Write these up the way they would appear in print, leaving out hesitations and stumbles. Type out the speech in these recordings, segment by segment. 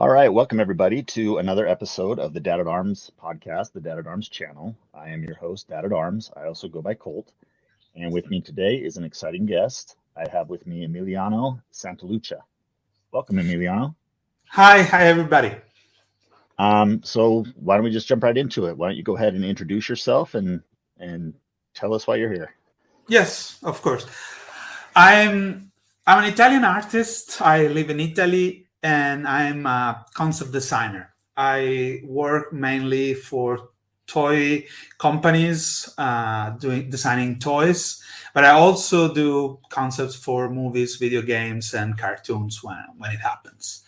All right, welcome everybody to another episode of the Dad at Arms podcast, the Dad at Arms channel. I am your host, Dad at Arms. I also go by Colt. And with me today is an exciting guest. I have with me Emiliano Santalucia. Welcome, Emiliano. Hi, everybody. So why don't we just jump right into it? Why don't you go ahead and introduce yourself and tell us why you're here? Yes, of course. I'm an Italian artist. I live in Italy, and I'm a concept designer. I work mainly for toy companies, designing toys, but I also do concepts for movies, video games, and cartoons when it happens.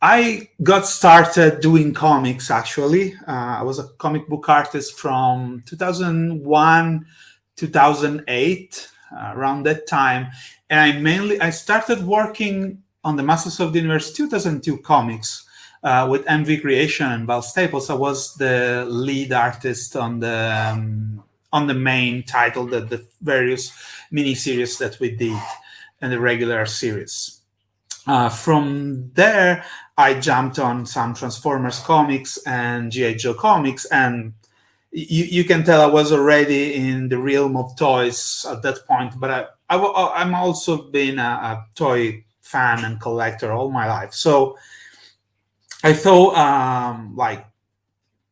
I got started doing comics, actually. I was a comic book artist from 2001, 2008, around that time. And I started working on the Masters of the Universe 2002 comics with MV Creation and Val Staples. I was the lead artist on the main title, the various miniseries that we did and the regular series. From there, I jumped on some Transformers comics and G.I. Joe comics, and you can tell I was already in the realm of toys at that point, but I'm also been a toy fan and collector all my life. So I thought like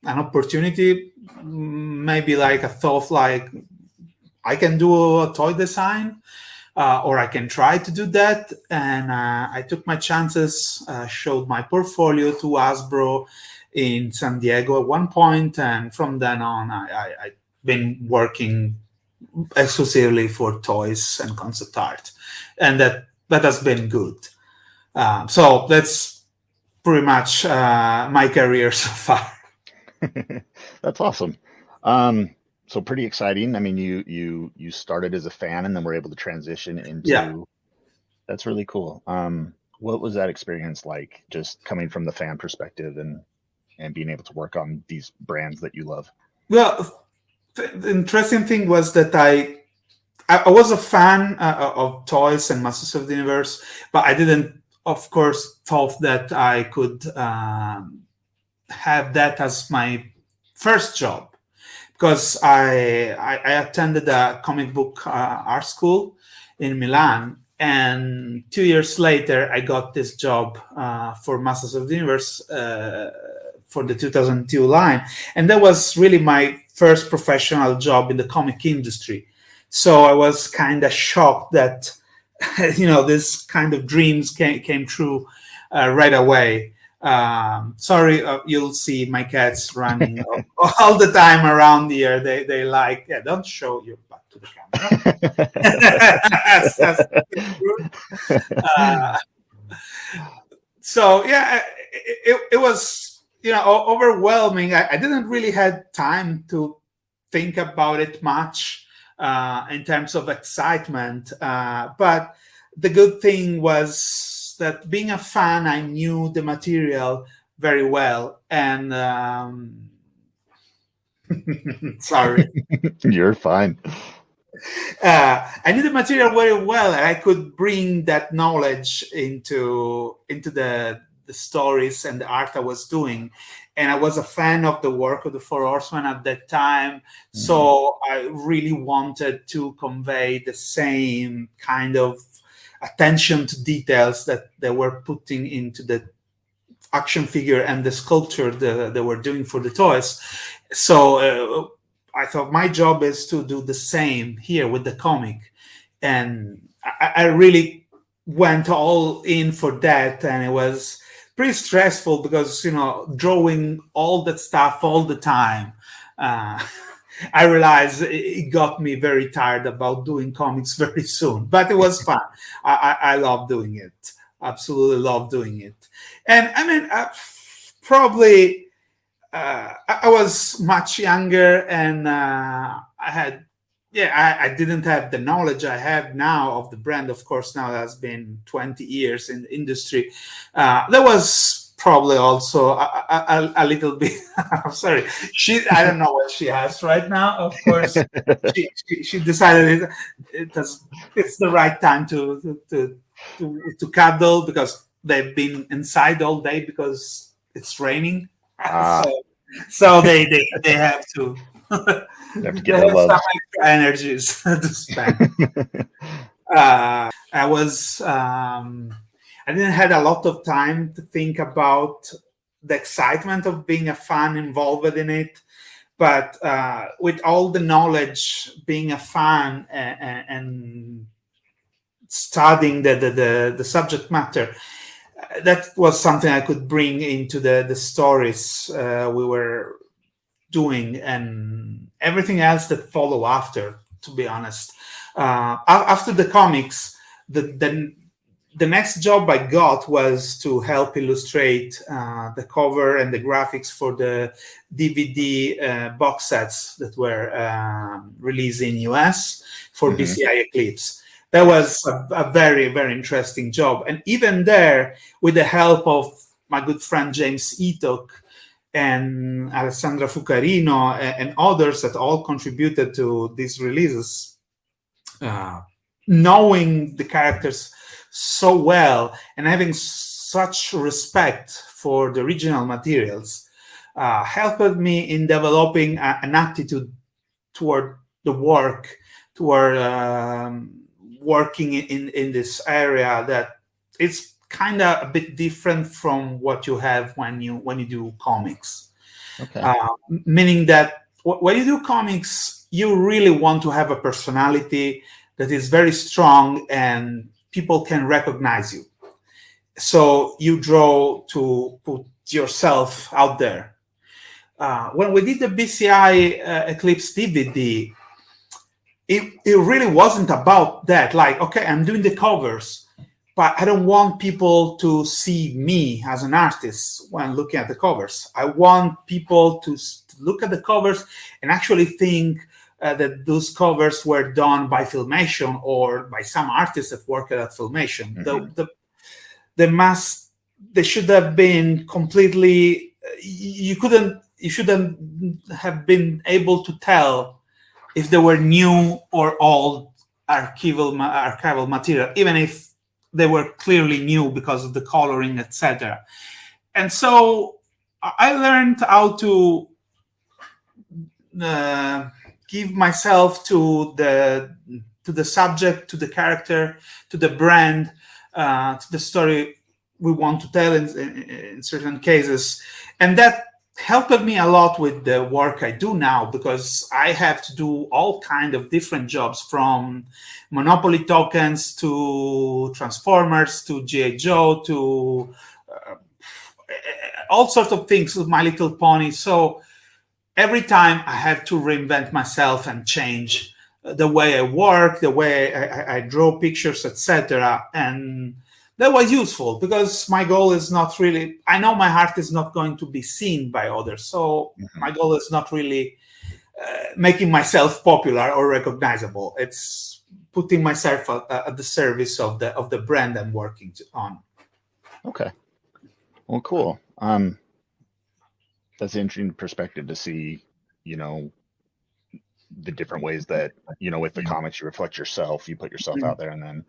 an opportunity, maybe like a thought like I can do a toy design. Or I can try to do that. And I took my chances, showed my portfolio to Hasbro in San Diego at one point, and from then on, I've been working exclusively for toys and concept art, and that has been good. So that's pretty much my career so far. That's awesome. So pretty exciting. I mean, you started as a fan and then were able to transition into. Yeah. That's really cool. What was that experience like, just coming from the fan perspective and being able to work on these brands that you love? Well, the interesting thing was that I was a fan of toys and Masters of the Universe, but I didn't, of course, thought that I could have that as my first job. Because I attended a comic book art school in Milan, and 2 years later I got this job for Masters of the Universe for the 2002 line, and that was really my first professional job in the comic industry. So I was kind of shocked that this kind of dreams came true right away. Sorry, you'll see my cats running all the time around here. They like, yeah, don't show your back to the camera. So yeah, it was overwhelming. I didn't really have time to think about it much in terms of excitement, but the good thing was that being a fan, I knew the material very well. And sorry. You're fine. I knew the material very well, and I could bring that knowledge into the stories and the art I was doing. And I was a fan of the work of the Four Horsemen at that time. Mm-hmm. So I really wanted to convey the same kind of attention to details that they were putting into the action figure and the sculpture they were doing for the toys. So I thought my job is to do the same here with the comic. And I really went all in for that. And it was pretty stressful because, drawing all that stuff all the time, I realized it got me very tired about doing comics very soon, but it was fun. I love doing it. Absolutely love doing it. And I mean, probably I was much younger, and I didn't have the knowledge I have now of the brand. Of course, now that's been 20 years in the industry. There was probably also a little bit. I'm sorry. I don't know what she has right now. Of course, she decided it's the right time to cuddle, because they've been inside all day because it's raining. Ah, So they have to they have to they get have their some loves. extra energies to spend. I was I didn't had a lot of time to think about the excitement of being a fan involved in it, but with all the knowledge, being a fan and studying the subject matter, that was something I could bring into the stories we were doing and everything else that follow after. To be honest, after the comics, the next job I got was to help illustrate the cover and the graphics for the DVD box sets that were released in US for BCI Eclipse. That was a very, very interesting job. And even there, with the help of my good friend James Eatock and Alessandra Fucarino and others that all contributed to these releases, knowing the characters so well and having such respect for the original materials helped me in developing an attitude toward the work, toward working in this area that it's kind of a bit different from what you have when you do comics. Okay. Meaning that when you do comics, you really want to have a personality that is very strong and people can recognize you. So you draw to put yourself out there. When we did the BCI Eclipse DVD, it really wasn't about that. Like, okay, I'm doing the covers, but I don't want people to see me as an artist when looking at the covers. I want people to look at the covers and actually think that those covers were done by Filmation or by some artists that work at Filmation. They should have been completely. You shouldn't have been able to tell if they were new or old archival material, even if they were clearly new because of the coloring, etc. And so I learned how to give myself to the subject, to the character, to the brand, to the story we want to tell in certain cases. And that helped me a lot with the work I do now, because I have to do all kind of different jobs, from Monopoly tokens to Transformers to G.I. Joe to all sorts of things with My Little Pony. So every time I have to reinvent myself and change the way I work, the way I draw pictures, etc. And that was useful because my goal is not really, I know my art is not going to be seen by others. So my goal is not really making myself popular or recognizable. It's putting myself at the service of the brand I'm working on. Okay. Well, cool. That's an interesting perspective to see, the different ways that, with the comics, you reflect yourself, you put yourself out there, and then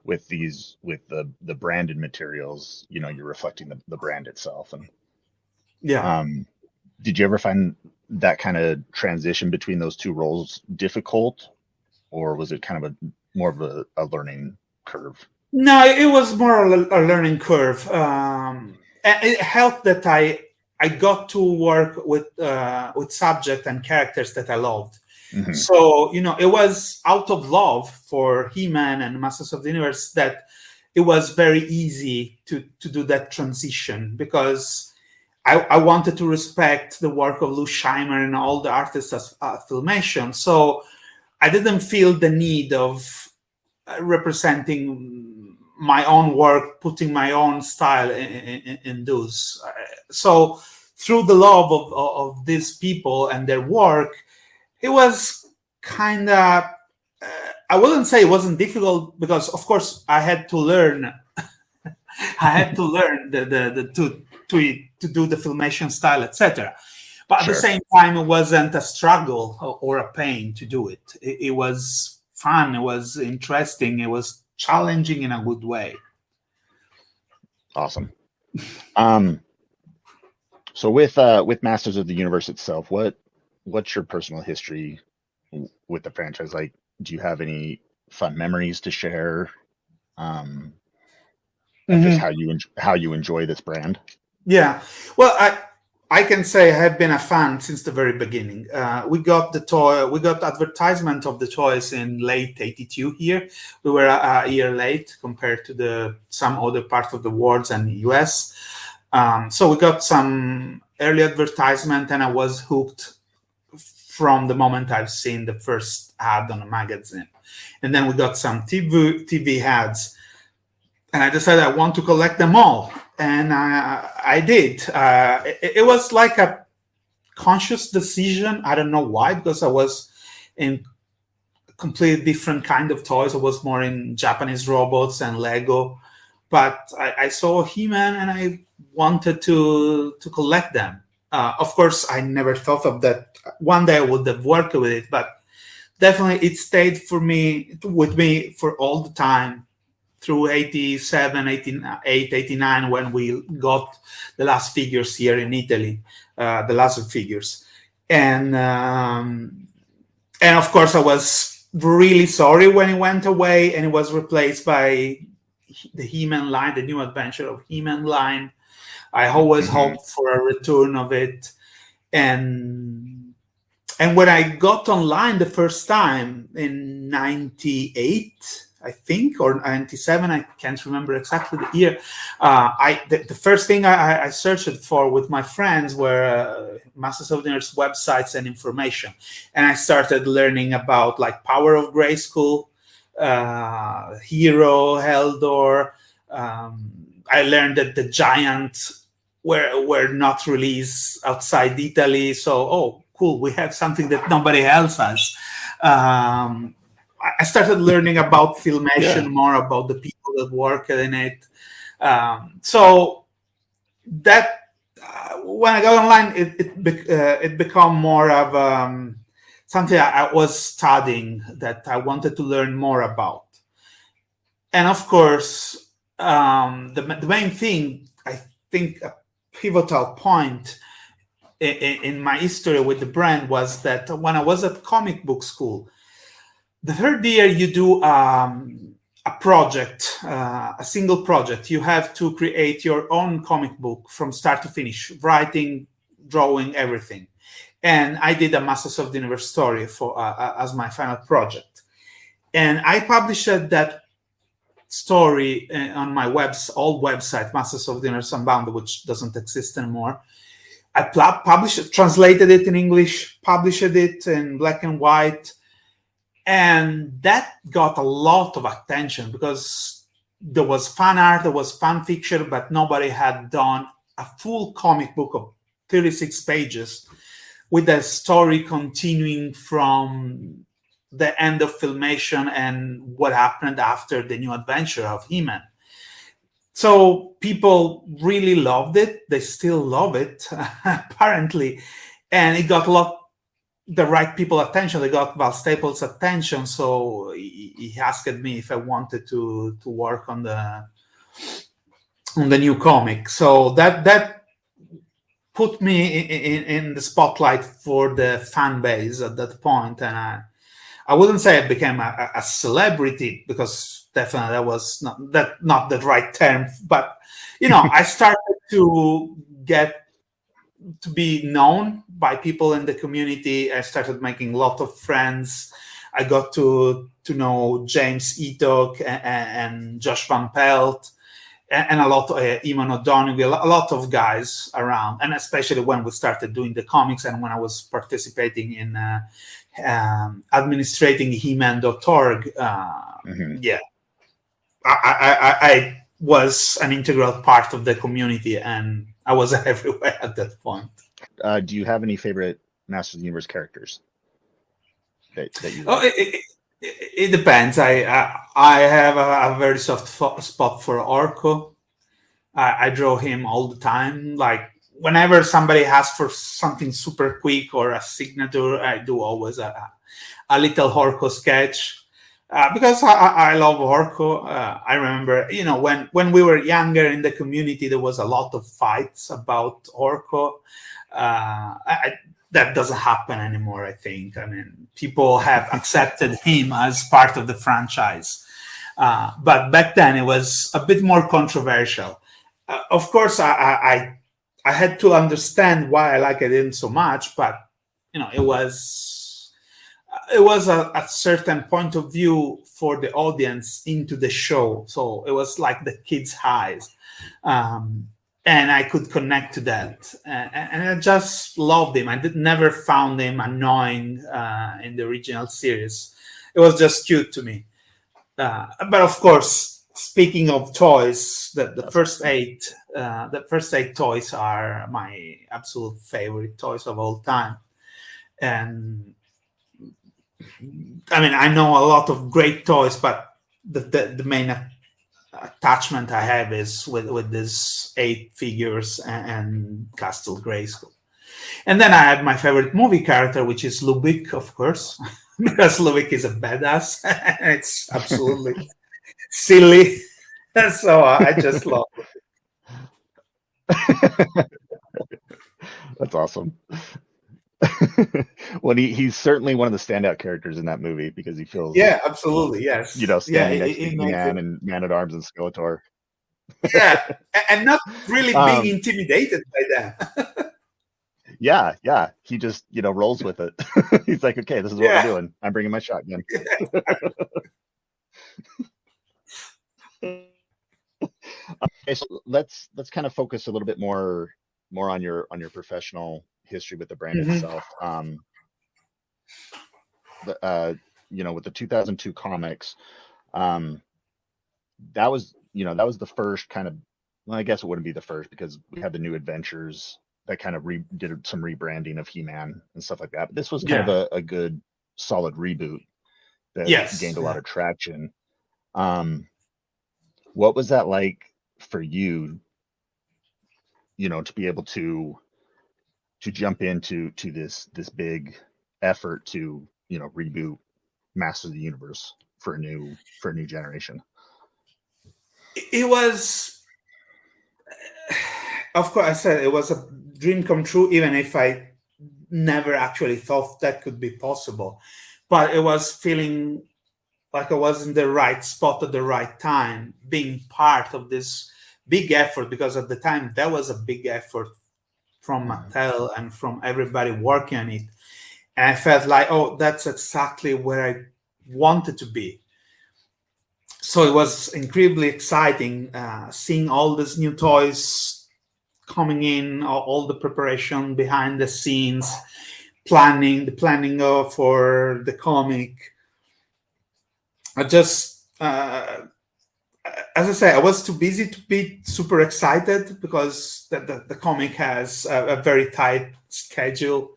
with the branded materials, you're reflecting the brand itself. And did you ever find that kind of transition between those two roles difficult, or was it kind of more of a learning curve? No, it was more a learning curve. It helped that I got to work with subject and characters that I loved. Mm-hmm. So, it was out of love for He-Man and Masters of the Universe that it was very easy to do that transition, because I wanted to respect the work of Lou Scheimer and all the artists at Filmation. So I didn't feel the need of representing my own work, putting my own style in those. So through the love of these people and their work, it was kind of, I wouldn't say it wasn't difficult, because of course I had to learn. I had to learn to do the Filmation style, etc. But at the same time, it wasn't a struggle or a pain to do it. It was fun. It was interesting. It was challenging in a good way. Awesome. So with Masters of the Universe itself, what's your personal history with the franchise? Like, do you have any fun memories to share? Of just how you enjoy this brand? Yeah. Well, I can say I have been a fan since the very beginning. We got advertisement of the toys in late '82 here. We were a year late compared to some other parts of the world and the US. So we got some early advertisement, and I was hooked from the moment I've seen the first ad on a magazine. And then we got some TV ads, and I decided I want to collect them all. And I did. It was like a conscious decision. I don't know why, because I was in completely different kind of toys. I was more in Japanese robots and Lego. But I saw He-Man, and I wanted to collect them. Of course, I never thought of that one day I would have worked with it, but definitely it stayed with me for all the time through 87, 88, 89, when we got the last figures here in Italy, the laser figures. And of course, I was really sorry when it went away and it was replaced by the He-Man line, the New Adventure of He-Man line. I always hoped for a return of it. And when I got online the first time in 98, I think, or 97, I can't remember exactly the year. The first thing I searched for with my friends were Masters of the Universe websites and information. And I started learning about like Power of Grayskull, Hero, Heldor. I learned that the Giants were not released outside Italy. So, cool, we have something that nobody else has. I started learning about Filmation, more about the people that work in it. So that when I got online, it became more of something I was studying that I wanted to learn more about. And of course, the main thing, I think a pivotal point in my history with the brand was that when I was at comic book school, the third year you do a project, a single project. You have to create your own comic book from start to finish, writing, drawing, everything. And I did a Masters of the Universe story as my final project. And I published that story on my old website, Masters of the Universe Unbound, which doesn't exist anymore. I published it, translated it in English, published it in black and white. And that got a lot of attention because there was fan art, there was fan fiction, but nobody had done a full comic book of 36 pages with the story continuing from the end of Filmation and what happened after the New Adventure of He-Man. So people really loved it. They still love it, apparently. And it got the right people attention. They got Val Staples' attention. So he asked me if I wanted to work on the new comic. So that put me in the spotlight for the fan base at that point. And I wouldn't say I became a celebrity, because definitely that was not the right term. But, I started to get to be known by people in the community. I started making a lot of friends. I got to know James Eatock and Josh Van Pelt and a lot of Eamon O'Donoghue, a lot of guys around. And especially when we started doing the comics and when I was participating in administrating He-Man.org. Yeah, I was an integral part of the community, and I was everywhere at that point. Do you have any favorite Masters of the Universe characters that you like? It depends. I have a very soft spot for Orko. I draw him all the time. Like whenever somebody asks for something super quick or a signature, I do always a little Orko sketch. because I love Orko. I remember, when we were younger in the community, there was a lot of fights about Orko. That doesn't happen anymore, I think. I mean, people have accepted him as part of the franchise. But back then, it was a bit more controversial. Of course, I had to understand why I liked him so much, but it was a certain point of view for the audience into the show. So it was like the kids' highs. And I could connect to that. And I just loved him. I never found him annoying in the original series. It was just cute to me. But of course, speaking of toys, the first eight toys are my absolute favorite toys of all time. And I mean, I know a lot of great toys, but the main attachment I have is with these 8 figures and Castle Grayskull. And then I have my favorite movie character, which is Lubick, of course, because Lubick is a badass. It's absolutely silly. So I just love it. That's awesome. Well, he's certainly one of the standout characters in that movie because he feels absolutely, yes, standing next to He-Man and Man-at-Arms and Skeletor. And not really being intimidated by them. Yeah, he just rolls with it. He's like, okay, this is what we're doing. I'm bringing my shotgun. Okay, so let's kind of focus a little bit more on your professional history with the brand itself. With the 2002 comics, that was the first kind of, well, I guess it wouldn't be the first because we had the New Adventures that kind of did some rebranding of He-Man and stuff like that. But this was kind of a good, solid reboot that gained a lot of traction. What was that like for you? To be able to jump into this big effort to reboot Masters of the Universe for a new generation. It was, of course, I said it was a dream come true, even if I never actually thought that could be possible. But it was feeling like I was in the right spot at the right time, being part of this big effort, because at the time there was a big effort from Mattel and from everybody working on it. And I felt like, oh, that's exactly where I wanted to be. So it was incredibly exciting seeing all these new toys coming in, all the preparation behind the scenes, the planning for the comic. I just, as I say, I was too busy to be super excited because the comic has a very tight schedule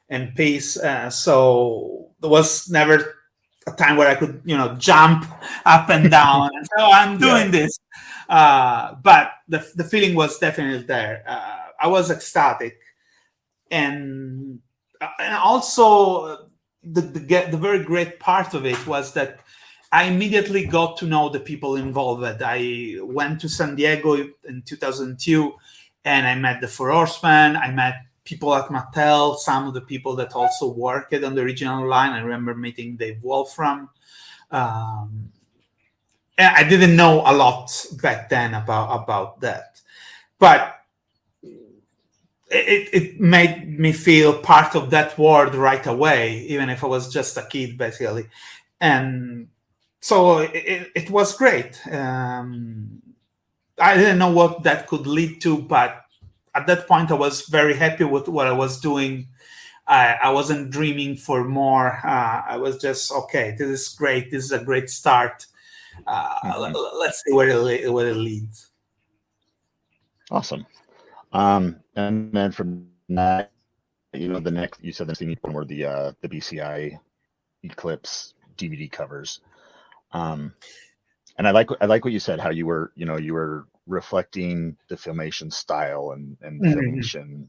and pace. So there was never a time where I could, jump up and down and say, oh, I'm doing this. But the feeling was definitely there. I was ecstatic. And also the very great part of it was that I immediately got to know the people involved. I went to San Diego in 2002 and I met the Four Horsemen. I met people at Mattel, some of the people that also worked on the original line. I remember meeting Dave Wolfram. And I didn't know a lot back then about that. But it made me feel part of that world right away, even if I was just a kid, basically. And so it was great. I didn't know what that could lead to, but at that point, I was very happy with what I was doing. I wasn't dreaming for more. I was just, okay, this is great. This is a great start. Let's see where it leads. Awesome. And then from that, the next, you said the scene were the BCI Eclipse DVD covers. And I like what you said, how you were reflecting the Filmation style and Filmation,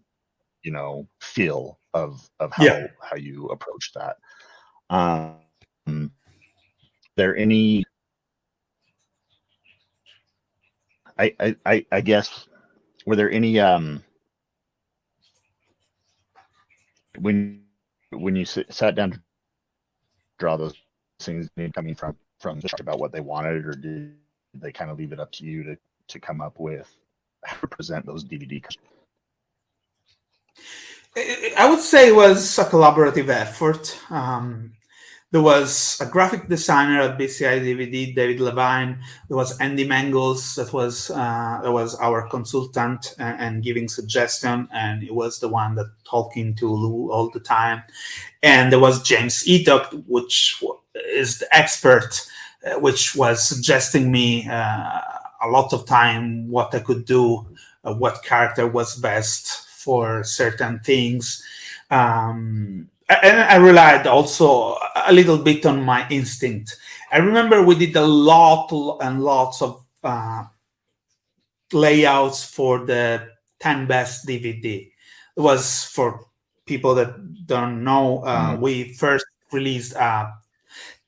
feel of how you approach that. there any, I guess, were there any, when you sat down to draw those things coming from just about what they wanted, or did they kind of leave it up to you to come up with how to present those DVD? I would say it was a collaborative effort. There was a graphic designer at BCI DVD, David Levine. There was Andy Mangles, that was our consultant and giving suggestion, and it was the one that talking to Lou all the time. And there was James Eatock, which is the expert, which was suggesting me a lot of time what I could do, what character was best for certain things. And I relied also a little bit on my instinct. I remember we did a lot and lots of layouts for the 10 Best DVD. It was, for people that don't know, we first released a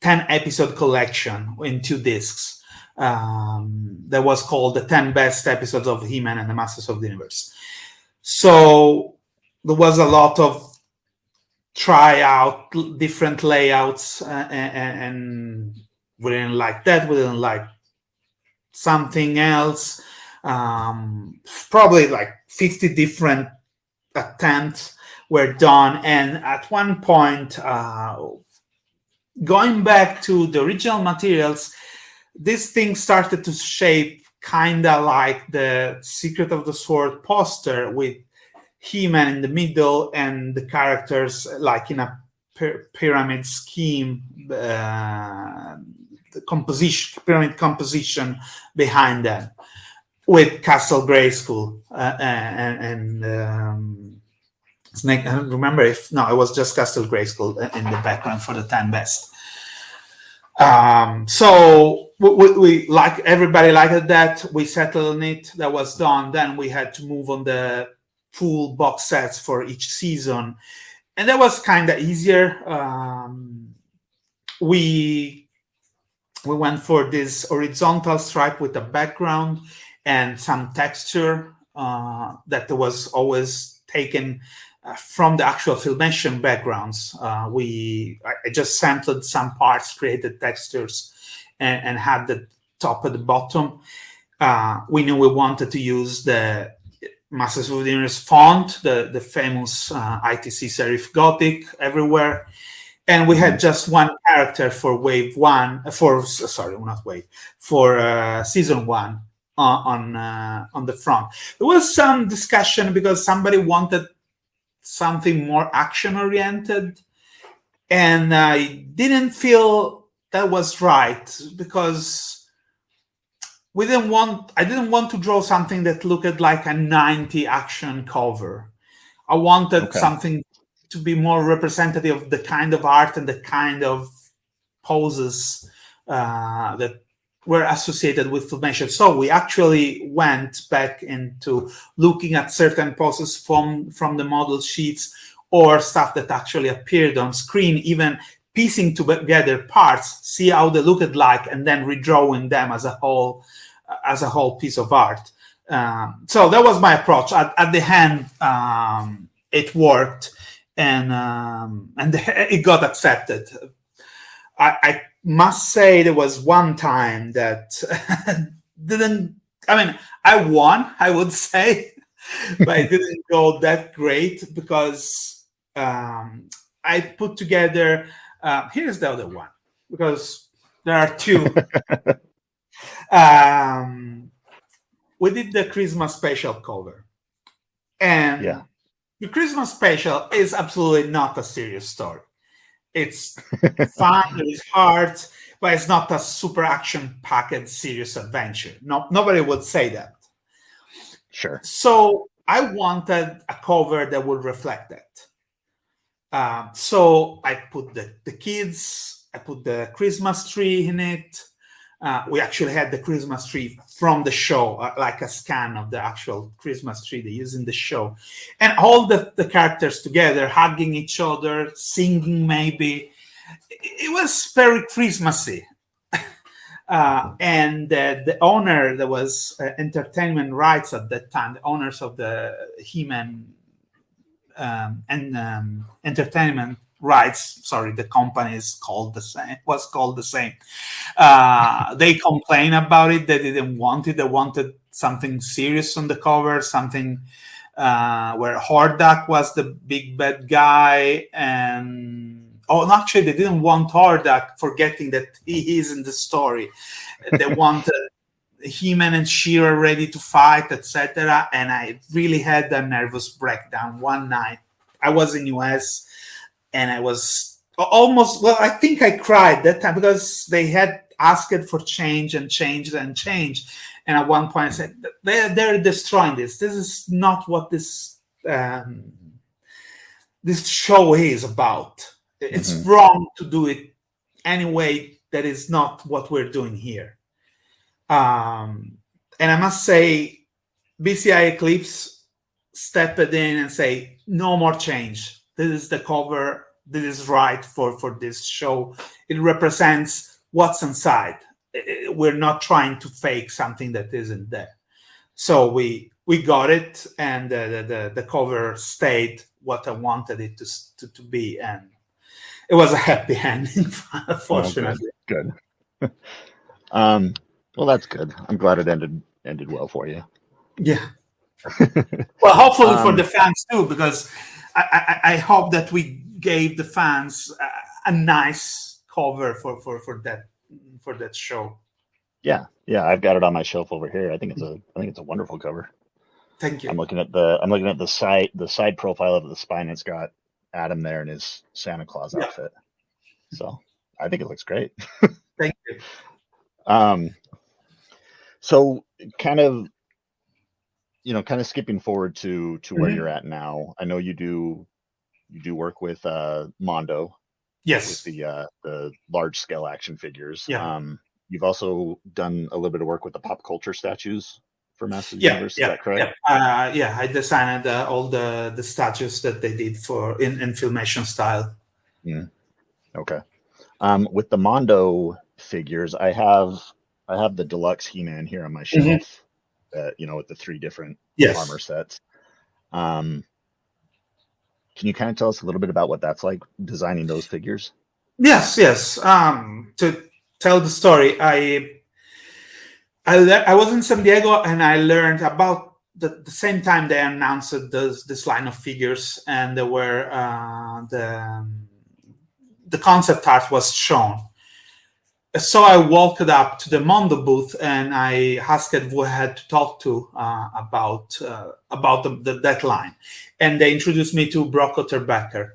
10-episode collection in 2 discs that was called the 10 Best Episodes of He-Man and the Masters of the Universe. So there was a lot of try out different layouts, and we didn't like that. We didn't like something else. Probably like 50 different attempts were done. And at one point, going back to the original materials, this thing started to shape kind of like the Secret of the Sword poster, with He-Man in the middle and the characters like in a pyramid scheme, the pyramid composition behind them, with Castle Grayskull and Snake. I don't remember if it was just Castle Grayskull in the background for the 10 Best. So we like, everybody liked that. We settled on it. That was done. Then we had to move on the full box sets for each season, and that was kind of easier. We went for this horizontal stripe with a background and some texture that was always taken from the actual Filmation backgrounds. I just sampled some parts, created textures, and had the top and the bottom. We knew we wanted to use the Masters of the Universe font, the famous ITC serif Gothic everywhere. And we had just one character for wave one, for season one on the front. There was some discussion because somebody wanted something more action-oriented, and I didn't feel that was right, because I didn't want to draw something that looked like a 90 action cover. I wanted something to be more representative of the kind of art and the kind of poses that were associated with Filmation. So we actually went back into looking at certain poses from the model sheets, or stuff that actually appeared on screen, even piecing together parts, see how they looked like, and then redrawing them as a whole piece of art. So that was my approach. At the end, it worked, and it got accepted. I must say there was one time that I won, I would say, but it didn't go that great, because I put together, here's the other one, because there are 2. We did the Christmas special cover, and the Christmas special is absolutely not a serious story. It's fun, it's hard, but it's not a super action-packed serious adventure. No, nobody would say that. Sure. So I wanted a cover that would reflect that. So I put the kids, I put the Christmas tree in it. We actually had the Christmas tree from the show, like a scan of the actual Christmas tree they use in the show. And all the characters together, hugging each other, singing maybe. It was very Christmassy. And the owner, there was entertainment rights at that time, the owners of the He-Man and entertainment rights, sorry, the company is called the same, was called the same. They complained about it. They didn't want it. They wanted something serious on the cover, something where Hordak was the big bad guy. And actually, they didn't want Hordak, forgetting that he is in the story. They wanted He-Man and She-Ra ready to fight, etc. And I really had a nervous breakdown one night. I was in US, and I was almost, well, I think I cried that time because they had asked for change and changed and changed. And at one point I said, they're destroying this. This is not what this show is about. It's wrong to do it anyway. That is not what we're doing here. And I must say, BCI Eclipse stepped in and say, no more change. This is the cover. This is right for this show. It represents what's inside. We're not trying to fake something that isn't there. So we got it, and the cover stayed what I wanted it to be, and it was a happy ending, fortunately. Good. Well, that's good. I'm glad it ended well for you. Yeah. Well, hopefully for the fans too, because I hope that we gave the fans a nice cover for that show. Yeah, I've got it on my shelf over here. I think it's a wonderful cover. Thank you. I'm looking at the side profile of the spine. It's got Adam there in his Santa Claus outfit. So I think it looks great. Thank you. So kind of skipping forward to where you're at now. I know you do work with Mondo. Yes. With the large scale action figures. Yeah. You've also done a little bit of work with the pop culture statues for Masters Universe. Is that correct? Yeah. I designed all the statues that they did in Filmation style. Okay. With the Mondo figures, I have the deluxe He-Man here on my shelf. With the 3 different armor sets. Can you kind of tell us a little bit about what that's like, designing those figures? Yes. To tell the story, I was in San Diego, and I learned about the same time they announced this line of figures, and there were the concept art was shown. So I walked up to the Mondo booth, and I asked who I had to talk to about that line. And they introduced me to Brock Otterbecker.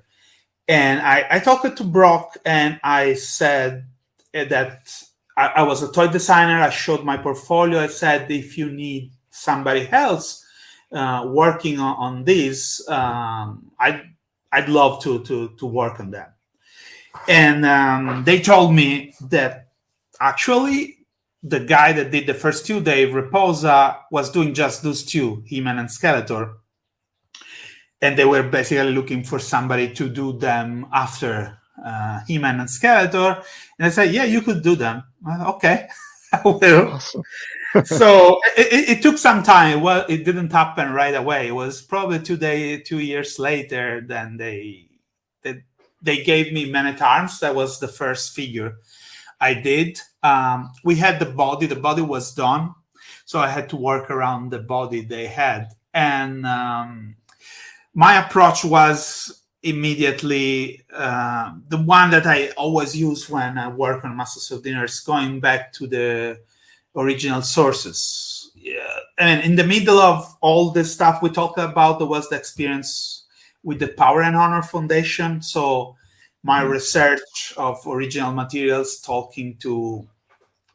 And I talked to Brock, and I said that I was a toy designer. I showed my portfolio. I said, if you need somebody else working on this, I'd love to work on that. And they told me that actually the guy that did the first 2, Dave Raposa, was doing just those 2, He-Man and Skeletor. And they were basically looking for somebody to do them after He-Man and Skeletor. And I said, yeah, you could do them. Okay, I will. Awesome. So it took some time. Well, it didn't happen right away. It was probably 2 years later. Then they gave me Man at Arms. That was the first figure I did. We had the body. The body was done, so I had to work around the body they had. And my approach was immediately the one that I always use when I work on Masters of the Universe, going back to the original sources. And in the middle of all this stuff we talked about, there was the experience with the Power and Honor Foundation. So my research of original materials, talking to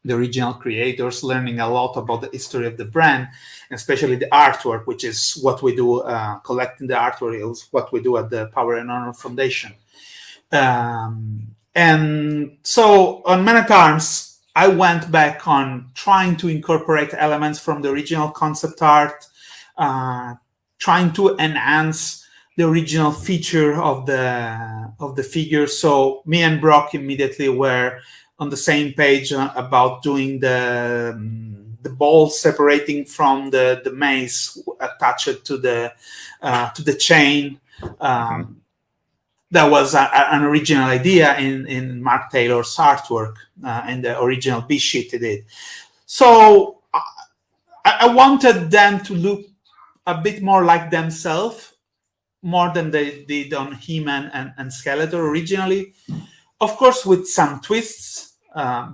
the original creators, learning a lot about the history of the brand, especially the artwork, which is what we do, collecting the artwork is what we do at the Power and Honor Foundation. And so on Man at Arms, I went back on trying to incorporate elements from the original concept art, trying to enhance the original feature of the figure. So me and Brock immediately were on the same page about doing the ball separating from the mace attached to the chain. That was an original idea in Mark Taylor's artwork and the original B sheet he did. So I wanted them to look a bit more like themselves, more than they did on He-Man and Skeletor originally. Of course, with some twists,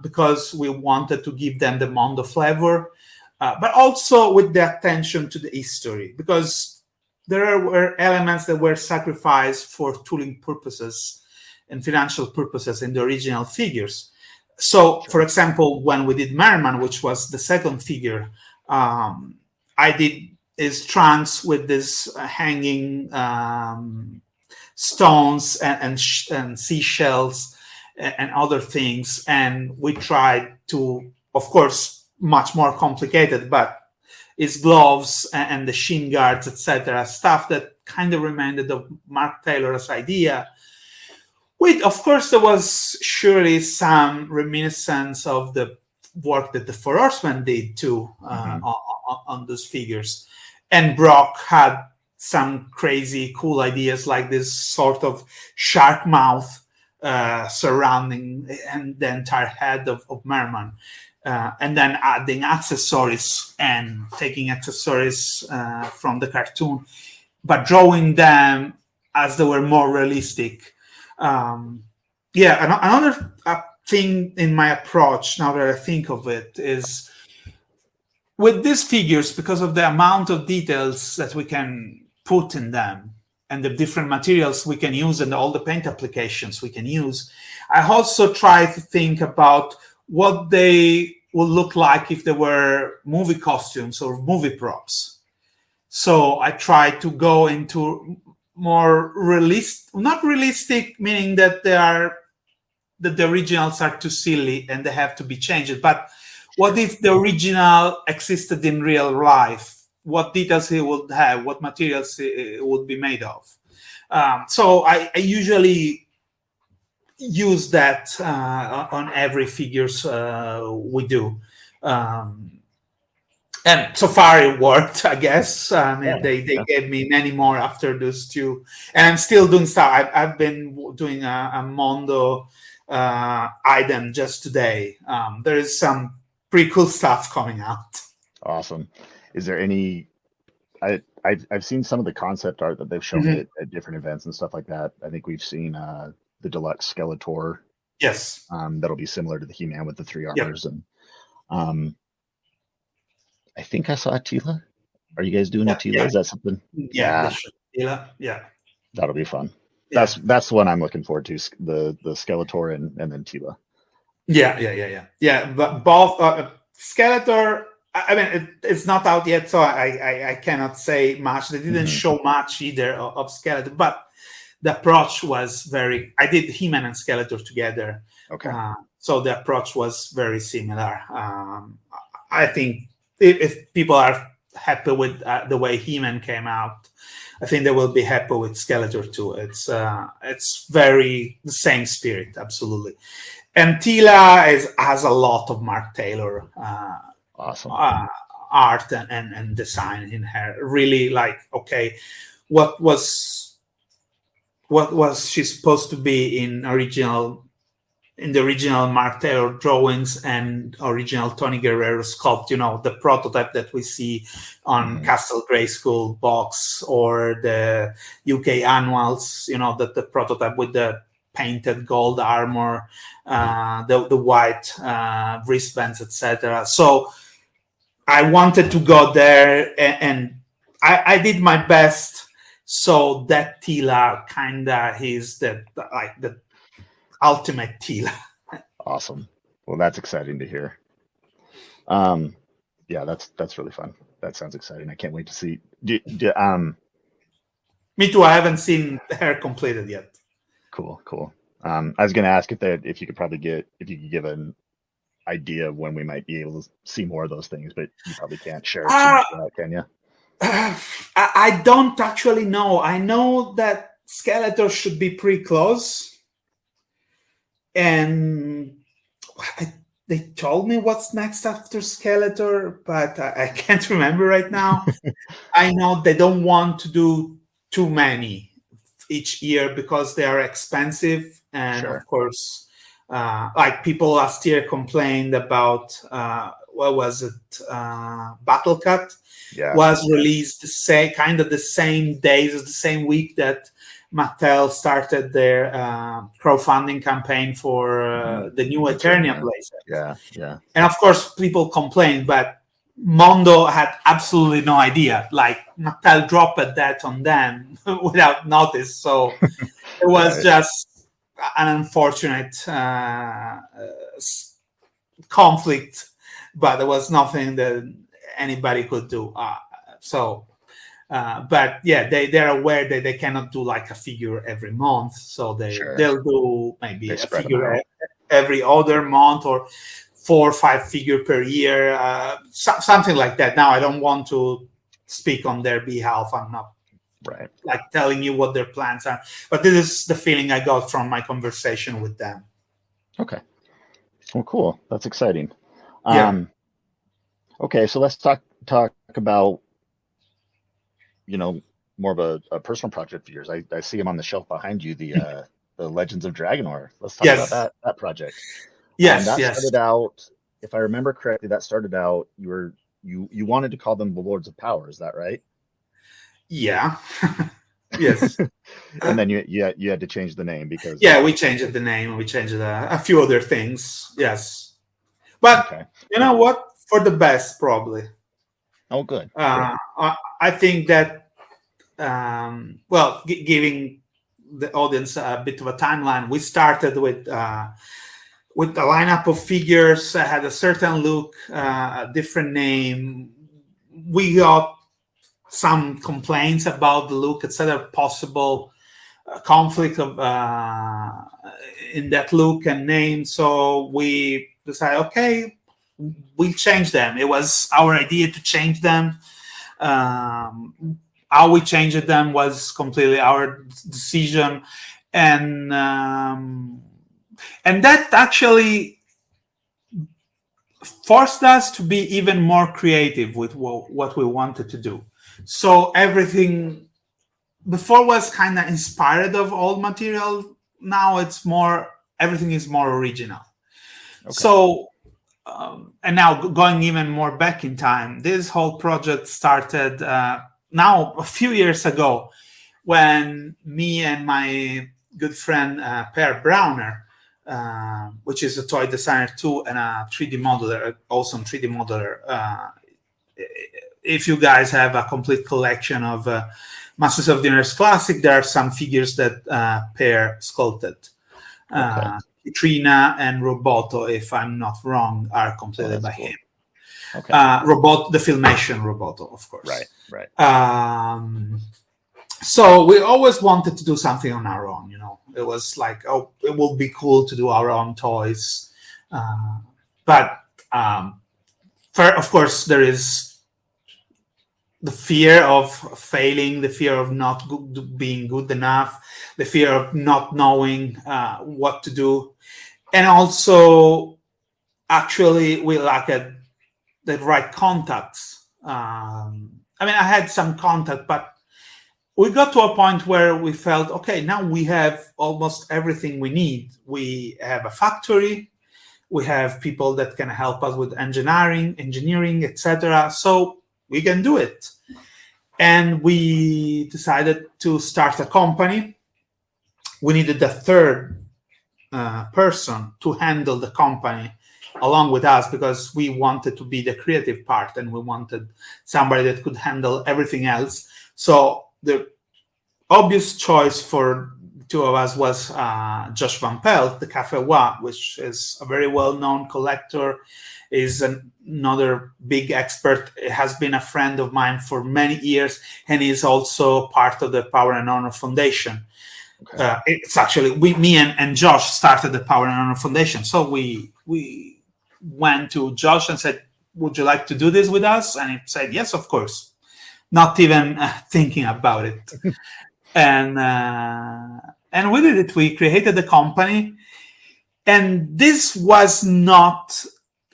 because we wanted to give them the Mondo flavor, but also with the attention to the history, because there were elements that were sacrificed for tooling purposes and financial purposes in the original figures. So, for example, when we did Merman, which was the second figure, I did his trunks with this hanging stones and seashells and other things. And we tried to, of course, much more complicated, but his gloves and the shin guards, etc., stuff that kind of reminded of Mark Taylor's idea. Of course, there was surely some reminiscence of the work that the Four Horsemen did too on those figures. And Brock had some crazy, cool ideas like this sort of shark mouth surrounding and the entire head of Merman. And then adding accessories and taking accessories from the cartoon, but drawing them as they were more realistic. Another thing in my approach, now that I think of it, is with these figures, because of the amount of details that we can put in them and the different materials we can use and all the paint applications we can use, I also try to think about what they would look like if they were movie costumes or movie props. So I try to go into more not realistic, meaning that the originals are too silly and they have to be changed. But what if the original existed in real life? What details it would have? What materials it would be made of? So I usually use that on every figures we do. And so far it worked, I guess. They gave me many more after those two. And I'm still doing stuff. I've been doing a Mondo item just today. There is some pretty cool stuff coming out. Awesome. Is there any... I've seen some of the concept art that they've shown at different events and stuff like that. I think we've seen the deluxe Skeletor. Yes. That'll be similar to the He-Man with the three armors. Yep. And I think I saw a Tila. Are you guys doing a Tila? Is that something? Yeah. Tila. Yeah. That'll be fun. Yeah. That's the one I'm looking forward to. The Skeletor and then Tila. Yeah. But both Skeletor. I mean, it's not out yet, so I cannot say much. They didn't show much either of Skeletor, but the approach was very... I did He-Man and Skeletor together. Okay. So the approach was very similar. I think if people are happy with the way He-Man came out, I think they will be happy with Skeletor too. It's very the same spirit, absolutely. And Tila has a lot of Mark Taylor awesome art and design in her. Really, like, okay, what was she supposed to be in the original Mark Taylor drawings and original Tony Guerrero sculpt, the prototype that we see on Castle Grayskull box or the UK annuals, the prototype with the painted gold armor, the white wristbands, etc. So I wanted to go there, and I did my best. So that Tila kinda is the ultimate Tila. Awesome. Well, that's exciting to hear. Yeah, that's really fun. That sounds exciting. I can't wait to see. Me too. I haven't seen her completed yet. Cool. I was going to ask if you could give an idea of when we might be able to see more of those things, but you probably can't share it, can you? I don't actually know. I know that Skeletor should be pretty close, and they told me what's next after Skeletor, but I can't remember right now. I know they don't want to do too many each year because they are expensive, and Sure. of course, like people last year complained about what was it? Battle Cut Yeah. was released the same days, the same week that Mattel started their crowdfunding campaign for the new Eternia playset. Yeah. And of course, people complained, but Mondo had absolutely no idea. Like Mattel dropped that on them without notice. So it was Right. just an unfortunate conflict, but there was nothing that anybody could do. But yeah, they're aware that they cannot do like a figure every month, so Sure. they'll do maybe They a spread them figure out. every other month, or 4 or 5 figure per year, something like that. Now I don't want to speak on their behalf. I'm not Right. like telling you what their plans are, but this is the feeling I got from my conversation with them. Okay. Well, cool. That's exciting. Yeah. Okay, so let's talk about, more of a personal project of yours. I see him on the shelf behind you, the Legends of Dragonore. Let's talk about that project. Yes. Started out, if I remember correctly, you wanted to call them the Lords of Power. Is that right? Yeah. Yes. And then you had to change the name because we changed the name. We changed a few other things. Yes, but okay. You know what? For the best, probably. Oh, good. I think that giving the audience a bit of a timeline, we started with a lineup of figures that had a certain look, a different name. We got some complaints about the look, etc., possible conflict of in that look and name. So we decided, okay, we'll change them. It was our idea to change them. How we changed them was completely our decision, and that actually forced us to be even more creative with what we wanted to do. So everything before was kind of inspired of old material. Now it's everything is more original. Okay. So, and now going even more back in time, this whole project started now a few years ago when me and my good friend Per Browner, which is a toy designer too and a 3D modeler, awesome 3D modeler. If you guys have a complete collection of Masters of the Universe Classic, there are some figures that Per sculpted. Trina and Roboto, if I'm not wrong, are completely by him. Okay. The Filmation Roboto, of course. Right. So we always wanted to do something on our own. It was like, it would be cool to do our own toys. But of course, there is the fear of failing, the fear of not being good enough, the fear of not knowing what to do. And also, actually, we lacked the right contacts. I had some contact, but we got to a point where we felt, okay, now we have almost everything we need. We have a factory. We have people that can help us with engineering, etc. So we can do it. And we decided to start a company. We needed a third person to handle the company along with us because we wanted to be the creative part and we wanted somebody that could handle everything else. So the obvious choice for the two of us was Josh Van Pelt, the Cafewa, which is a very well-known collector, is another big expert, has been a friend of mine for many years, and is also part of the Power and Honor Foundation. Okay. It's actually, me and Josh started the Power and Honor Foundation. So we went to Josh and said, would you like to do this with us? And he said, yes, of course. Not even thinking about it. And we did it. We created the company. And this was not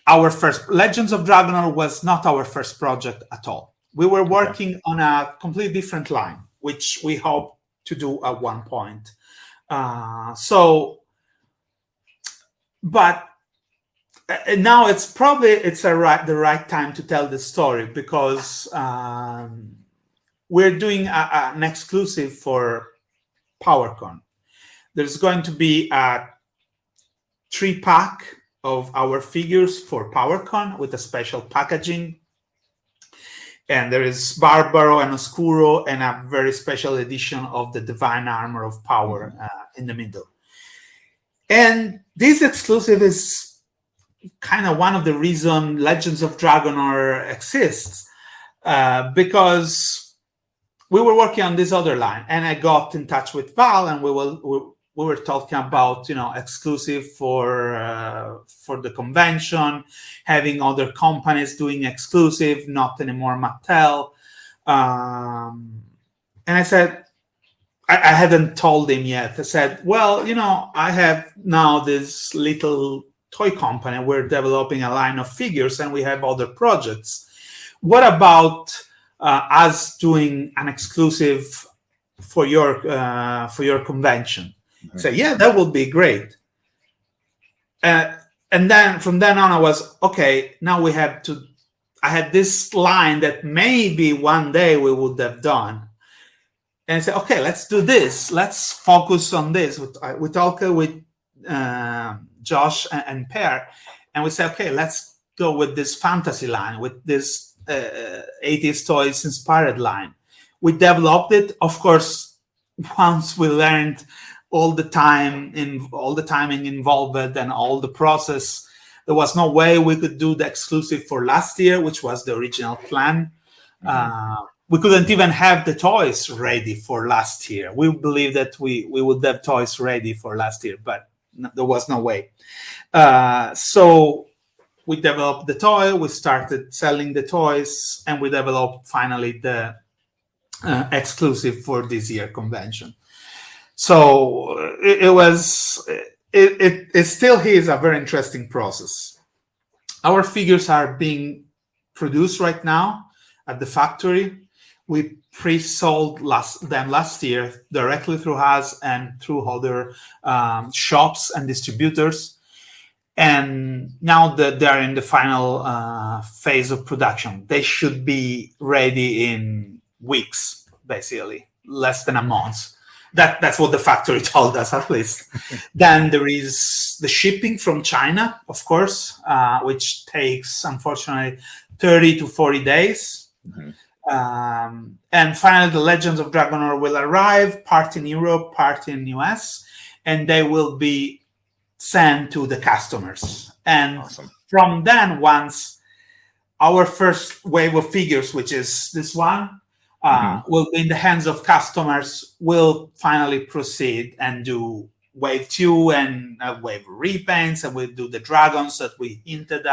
our first. Legends of Dragonore was not our first project at all. We were working on a completely different line, which we hope to do at one point. But now it's the right time to tell the story, because we're doing an exclusive for PowerCon. There's going to be a 3-pack of our figures for PowerCon with a special packaging. And there is Barbaro and Oscuro and a very special edition of the Divine Armor of Power in the middle. And this exclusive is kind of one of the reasons Legends of Dragonore exists, because we were working on this other line, and I got in touch with Val, and we were talking about, exclusive for the convention, having other companies doing exclusive, not anymore Mattel. And I said, I hadn't told him yet. I said, well, I have now this little toy company. We're developing a line of figures, and we have other projects. What about us doing an exclusive for your convention? Mm-hmm. So yeah, that would be great. And then from then on, I was okay. Now we have to. I had this line that maybe one day we would have done. And I said, okay, let's do this. Let's focus on this. We talked with Josh and Per, and we said, okay, let's go with this fantasy line, with this 80s toys inspired line. We developed it, of course. Once we learned all the timing involved and all the process, there was no way we could do the exclusive for last year, which was the original plan. Mm-hmm. We couldn't even have the toys ready for last year. We believed that we would have toys ready for last year, but there was no way. So we developed the toy, we started selling the toys, and we developed finally the exclusive for this year convention. So it still is a very interesting process. Our figures are being produced right now at the factory. We pre-sold them last year directly through us and through other shops and distributors. And now that they're in the final phase of production, they should be ready in weeks, basically, less than a month. That's what the factory told us, at least. Then there is the shipping from China, of course, which takes, unfortunately, 30 to 40 days. Mm-hmm. And finally, the Legends of Dragonore will arrive, part in Europe, part in US, and they will be sent to the customers. And awesome. From then, once our first wave of figures, which is this one, will be in the hands of customers, will finally proceed and do wave 2 and wave repaints, and we'll do the dragons that we hinted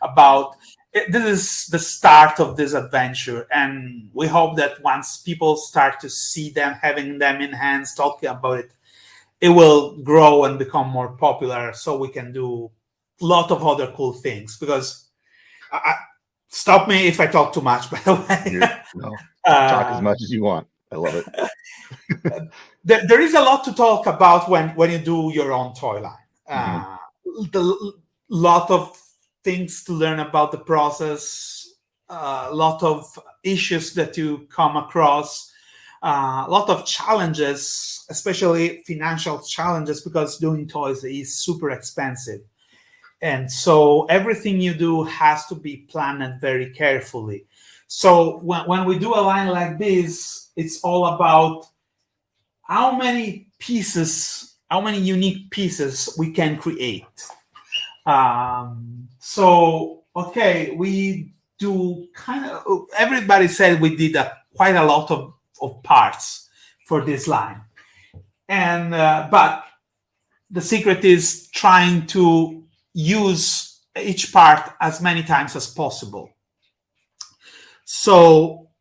about. This is the start of this adventure, and we hope that once people start to see them, having them in hands, talking about it, it will grow and become more popular, so we can do a lot of other cool things. Because stop me if I talk too much, by the way. Talk as much as you want. I love it. There is a lot to talk about when you do your own toy line. The lot of things to learn about the process, a lot of issues that you come across, a lot of challenges, especially financial challenges, because doing toys is super expensive. And so everything you do has to be planned very carefully. So when we do a line like this, it's all about how many unique pieces we can create. So, okay, we do everybody said we did quite a lot of parts for this line. And, but the secret is trying to use each part as many times as possible. So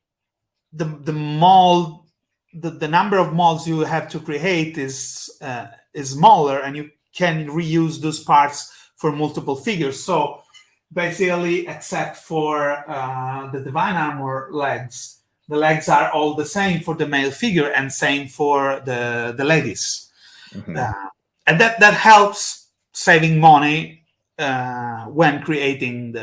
the mold, the number of molds you have to create is smaller, and you can reuse those parts for multiple figures. So basically, except for the Divine Armor legs, the legs are all the same for the male figure and same for the ladies. And that helps saving money when creating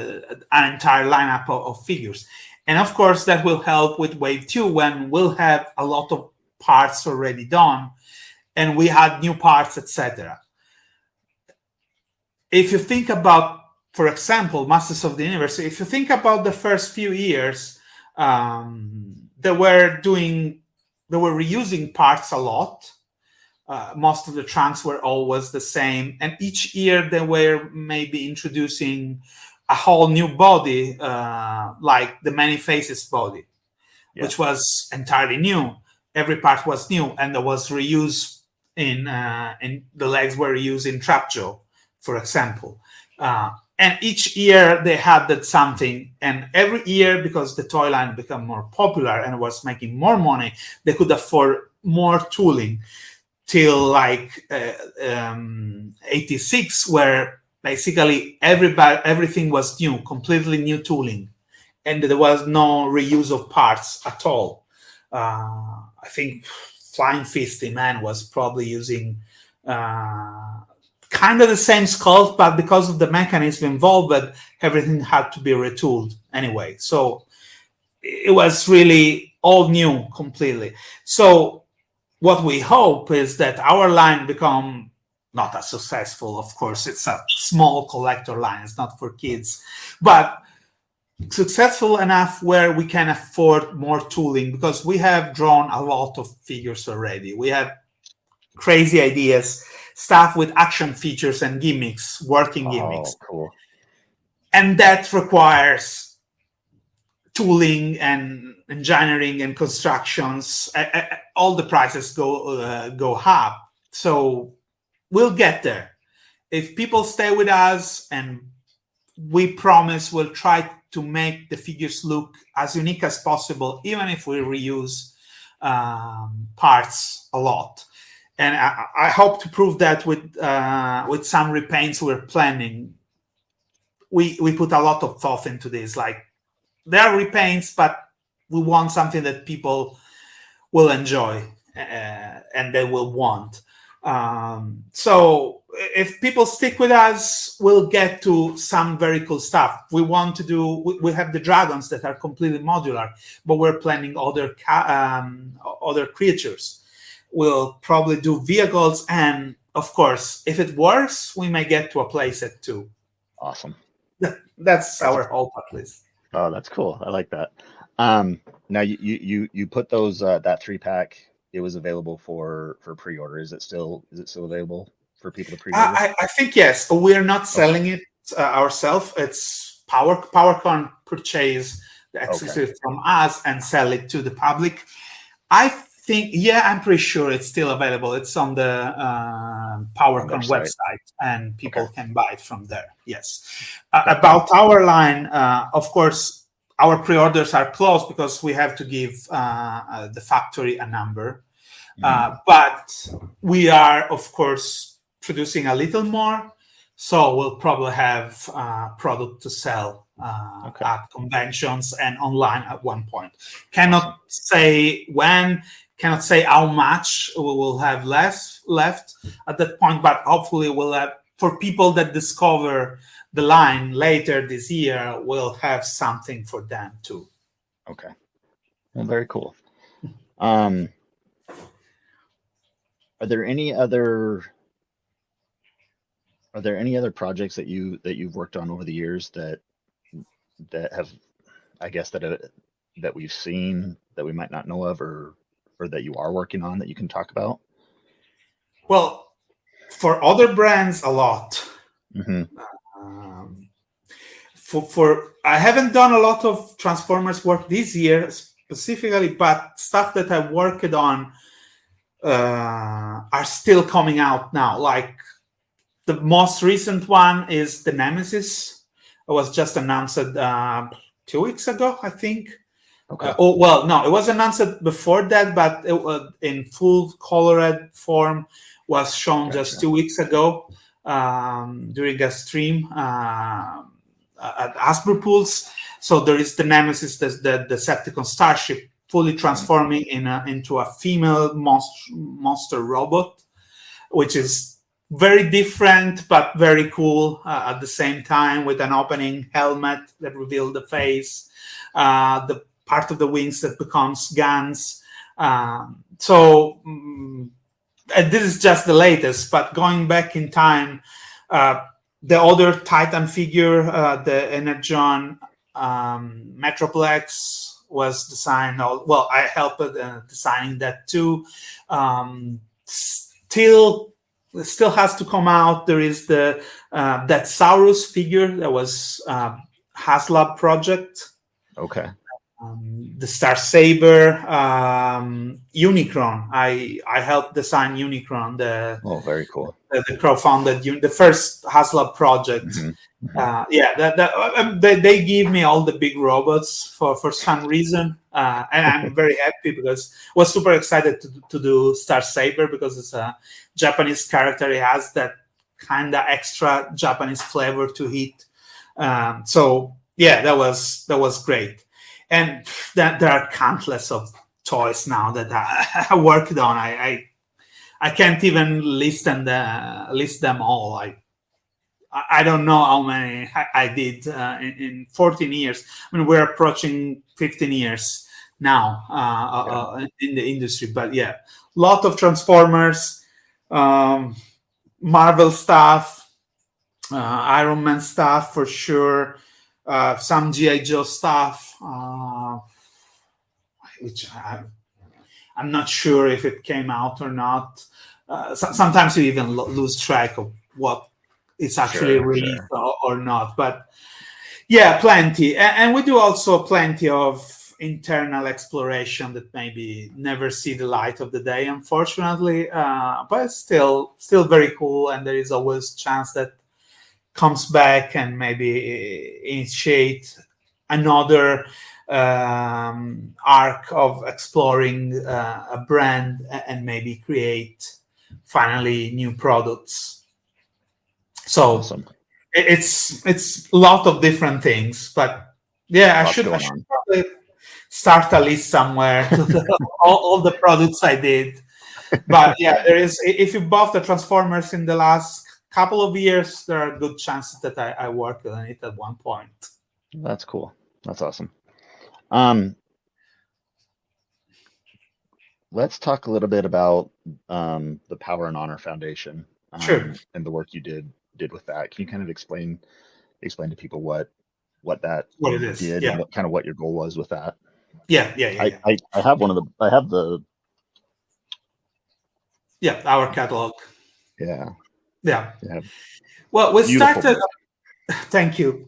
an entire lineup of figures. And of course, that will help with Wave 2 when we'll have a lot of parts already done and we add new parts, etc. If you think about, for example, Masters of the Universe, if you think about the first few years, they were reusing parts a lot. Most of the trunks were always the same. And each year they were maybe introducing a whole new body, like the Many Faces body, which was entirely new. Every part was new, and there was reuse in the legs were reused in Trapjaw, for example. And each year they added something, and every year, because the toy line became more popular and was making more money, they could afford more tooling till like 86, where basically everything was new, completely new tooling, and there was no reuse of parts at all. I think Flying Fisty Man was probably using kind of the same sculpt, but because of the mechanism involved, everything had to be retooled anyway. So it was really all new completely. So what we hope is that our line become not as successful. Of course, it's a small collector line. It's not for kids, but successful enough where we can afford more tooling, because we have drawn a lot of figures already. We have crazy ideas, stuff with action features and gimmicks, working gimmicks. Cool. And that requires tooling and engineering and constructions. All the prices go up. So we'll get there. If people stay with us, and we promise we'll try to make the figures look as unique as possible, even if we reuse parts a lot. And I hope to prove that with some repaints we're planning. We put a lot of thought into this. Like, there are repaints, but we want something that people will enjoy and they will want. So if people stick with us, we'll get to some very cool stuff. We have the dragons that are completely modular, but we're planning other creatures. We'll probably do vehicles, and of course, if it works, we may get to a playset too. Awesome. That's our hope, at least. Oh, that's cool. I like that. Now you put those that 3-pack. It was available for pre-order. Is it still available for people to pre-order? I think yes. We're not selling it ourselves. It's PowerCon purchase the exclusive from us and sell it to the public. I think, I'm pretty sure it's still available. It's on the PowerCon website, and people can buy it from there. Yes. About our line, of course, our pre-orders are closed because we have to give the factory a number. But we are, of course, producing a little more. So we'll probably have product to sell at conventions and online at one point. Cannot say when, cannot say how much we will have left at that point, but hopefully we'll have, for people that discover the line later this year, we'll have something for them too. Okay. Well, very cool. Are there any other projects that you've worked on over the years that have, I guess, that we've seen that we might not know of, or that you are working on that you can talk about? Well, for other brands, a lot. For I haven't done a lot of Transformers work this year specifically, but stuff that I worked on are still coming out now. Like, the most recent one is the Nemesis. It was just announced 2 weeks ago, I think. No, it was announced before that, but it was in full colored form was shown just 2 weeks ago during a stream at Hasbro Pools. So there is the Nemesis, the Decepticon starship, fully transforming into a female monster robot, which is very different but very cool at the same time, with an opening helmet that reveals the face, the part of the wings that becomes guns. This is just the latest, but going back in time, the other Titan figure, the Energon Metroplex, was designed. I helped designing that too. Still has to come out. There is that Saurus figure that was HasLab project. Okay. The Star Saber, Unicron. I helped design Unicron. Very cool. The crowdfunded, the first HasLab project. They give me all the big robots for some reason, and I'm very happy because I was super excited to do Star Saber, because it's a Japanese character. It has that kind of extra Japanese flavor to it. That was great. And there are countless of toys now that I worked on. I can't even list them all. I don't know how many I did in 14 years. I mean, we're approaching 15 years now in the industry. But yeah, lot of Transformers, Marvel stuff, Iron Man stuff for sure. Some G.I. Joe stuff, which I'm not sure if it came out or not. Sometimes you even lose track of what is actually released or not. But yeah, plenty. And we do also plenty of internal exploration that maybe never see the light of the day, unfortunately. But it's still very cool, and there is always chance that comes back and maybe initiate another arc of exploring a brand and maybe create finally new products. So awesome. It's a lot of different things, but yeah, I should probably start a list somewhere to all the products I did. But yeah, there is. If you bought the Transformers in the last couple of years, there are good chances that I worked on it at one point. That's cool. That's awesome. Let's talk a little bit about the Power and Honor Foundation. Sure. And the work you did with that. Can you kind of explain to people what it is, did, and what your goal was with that? Yeah. I have our catalog. Yeah. Well, we started. Thank you.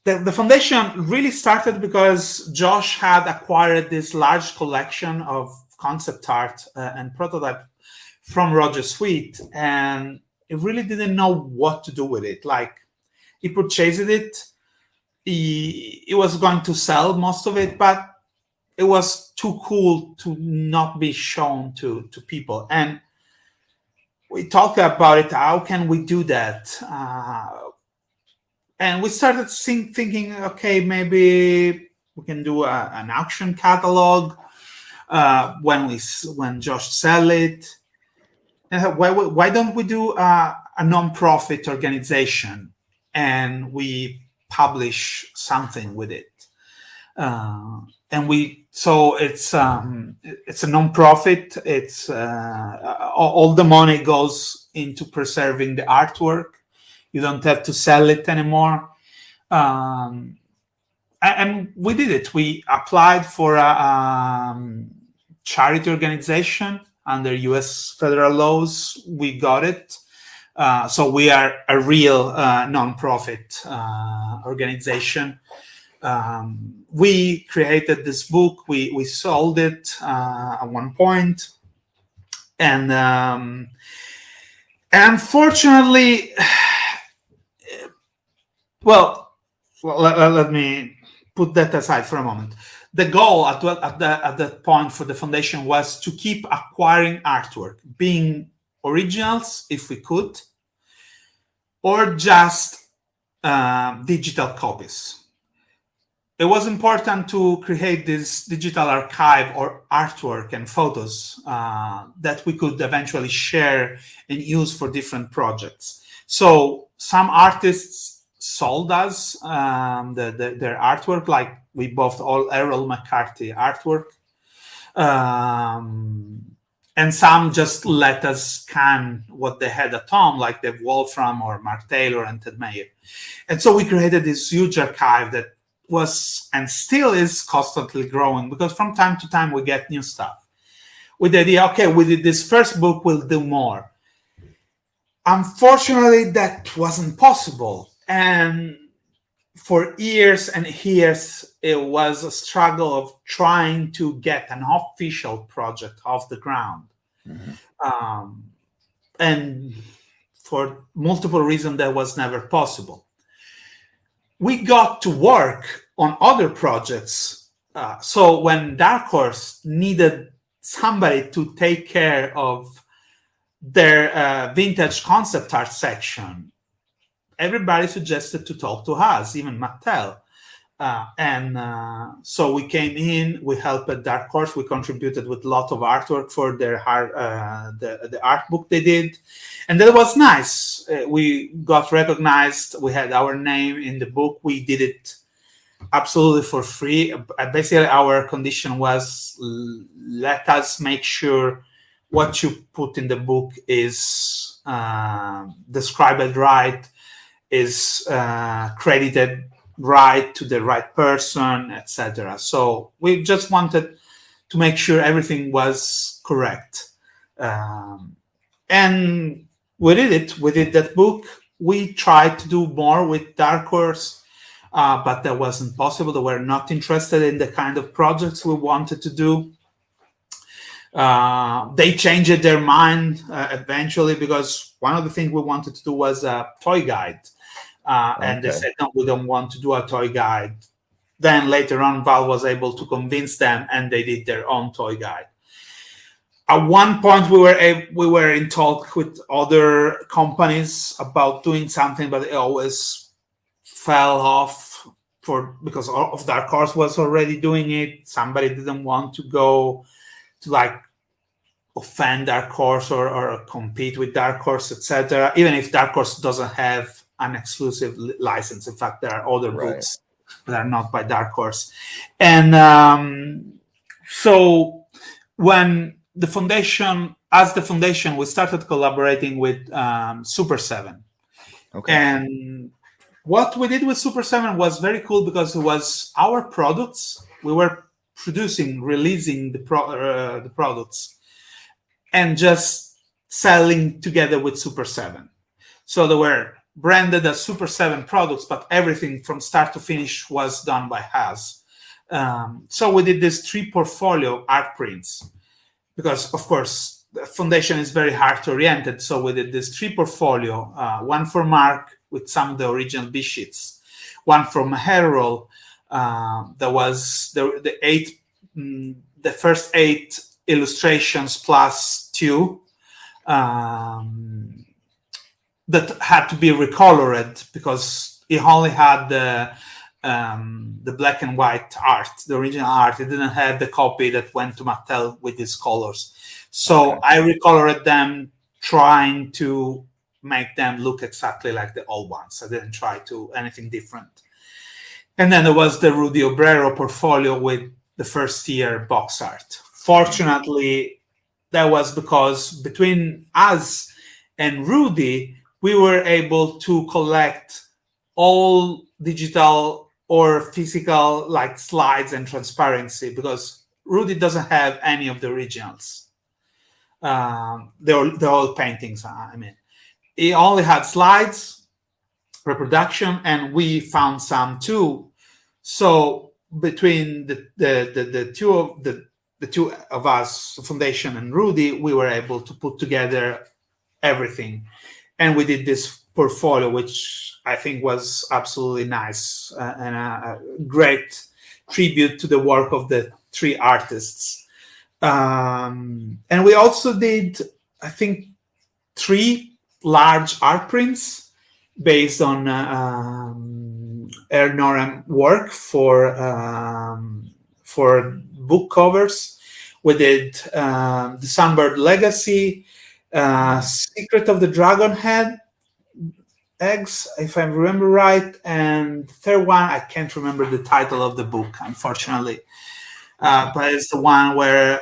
The foundation really started because Josh had acquired this large collection of concept art and prototype from Roger Sweet, and he really didn't know what to do with it. Like, he purchased it, he was going to sell most of it, but it was too cool to not be shown to people. And we talked about it. How can we do that? And we started thinking, okay, maybe we can do an auction catalog when Josh sell it. Why don't we do a non-profit organization and we publish something with it? So it's a non-profit. It's all the money goes into preserving the artwork. You don't have to sell it anymore. And we did it. We applied for a charity organization under U.S. federal laws. We got it. So we are a real non-profit organization. We created this book. We sold it at one point. And unfortunately, let me put that aside for a moment. The goal at that point for the foundation was to keep acquiring artwork, being originals if we could, or just digital copies. It was important to create this digital archive or artwork and photos that we could eventually share and use for different projects. So some artists sold us their artwork, like we bought all Errol McCarthy artwork. And some just let us scan what they had at home, like Dave Wolfram or Mark Taylor and Ted Mayer. And so we created this huge archive that was and still is constantly growing, because from time to time we get new stuff. With the idea, okay, we did this first book, we'll do more. Unfortunately, that wasn't possible. And for years and years, it was a struggle of trying to get an official project off the ground. Mm-hmm. And for multiple reasons, that was never possible. We got to work on other projects. So when Dark Horse needed somebody to take care of their vintage concept art section, everybody suggested to talk to us, even Mattel. So we came in, we helped at Dark Horse, we contributed with a lot of artwork for their the art book they did. And that was nice. We got recognized, we had our name in the book, we did it absolutely for free. Basically, our condition was, let us make sure what you put in the book is described right, is credited right to the right person, etc. So we just wanted to make sure everything was correct. And we did it. We did that book. We tried to do more with Dark Horse, but that wasn't possible. They were not interested in the kind of projects we wanted to do. They changed their mind eventually, because one of the things we wanted to do was a toy guide. And they said, no, we don't want to do a toy guide. Then later on, Val was able to convince them, and they did their own toy guide. At one point, we were in talk with other companies about doing something, but it always fell off because of Dark Horse was already doing it. Somebody didn't want to go to offend Dark Horse or compete with Dark Horse, etc. Even if Dark Horse doesn't have an exclusive license. In fact, there are other books that are not by Dark Horse. And so when the foundation, we started collaborating with Super 7. Okay. And what we did with Super 7 was very cool, because it was our products. We were releasing the products, and just selling together with Super 7. So they were branded as Super 7 products, but everything from start to finish was done by us. So we did this 3 portfolio art prints, because, of course, the foundation is very art-oriented. So we did this 3 portfolio, one for Mark with some of the original B-sheets, one from Harold. There was the first 8 illustrations plus 2 that had to be recolored, because he only had the black and white art, the original art. It didn't have the copy that went to Mattel with these colors. So I recolored them, trying to make them look exactly like the old ones. I didn't try to anything different. And then there was the Rudy Obrero portfolio with the first year box art. Fortunately, that was because between us and Rudy, we were able to collect all digital or physical, like slides and transparency, because Rudy doesn't have any of the originals. They're all paintings, I mean. He only had slides, reproduction, and we found some too. So between the two of us, Foundation and Rudy, we were able to put together everything. And we did this portfolio, which I think was absolutely nice and a great tribute to the work of the 3 artists. And we also did, I think, 3 large art prints based on Dragonore work for book covers. We did the Sunbird Legacy, Secret of the Dragon Head eggs, if I remember right, and the third one, I can't remember the title of the book, unfortunately. But it's the one where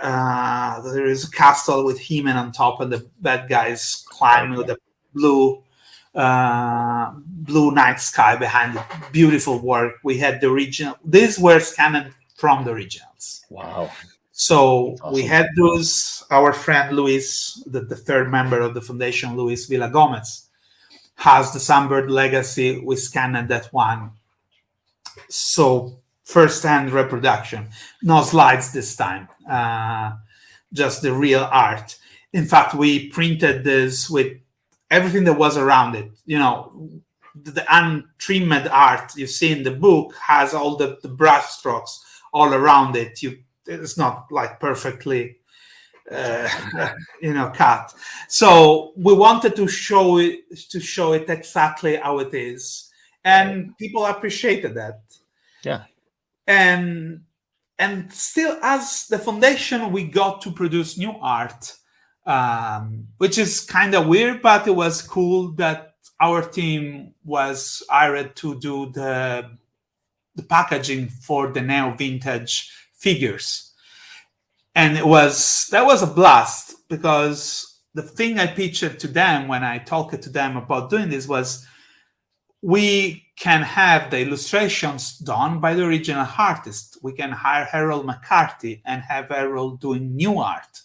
there is a castle with He-Man on top, and the bad guys climb with the blue night sky behind it. Beautiful work. We had the original. These were scanned from the originals. Wow. So awesome. We had those. Our friend Luis, the third member of the foundation, Luis Villagomez, has the Sunbird Legacy. We scanned that one. So first-hand reproduction, no slides this time, just the real art. In fact, we printed this with everything that was around it. You know, the untrimmed art you see in the book has all the brush strokes all around it. It's not like perfectly, cut. So we wanted to show it exactly how it is, and people appreciated that. Yeah. And still, as the foundation, we got to produce new art, which is kind of weird, but it was cool that our team was hired to do the packaging for the neo vintage figures. And that was a blast, because the thing I pitched to them when I talked to them about doing this was, we can have the illustrations done by the original artist. We can hire Harold McCarthy and have Harold doing new art.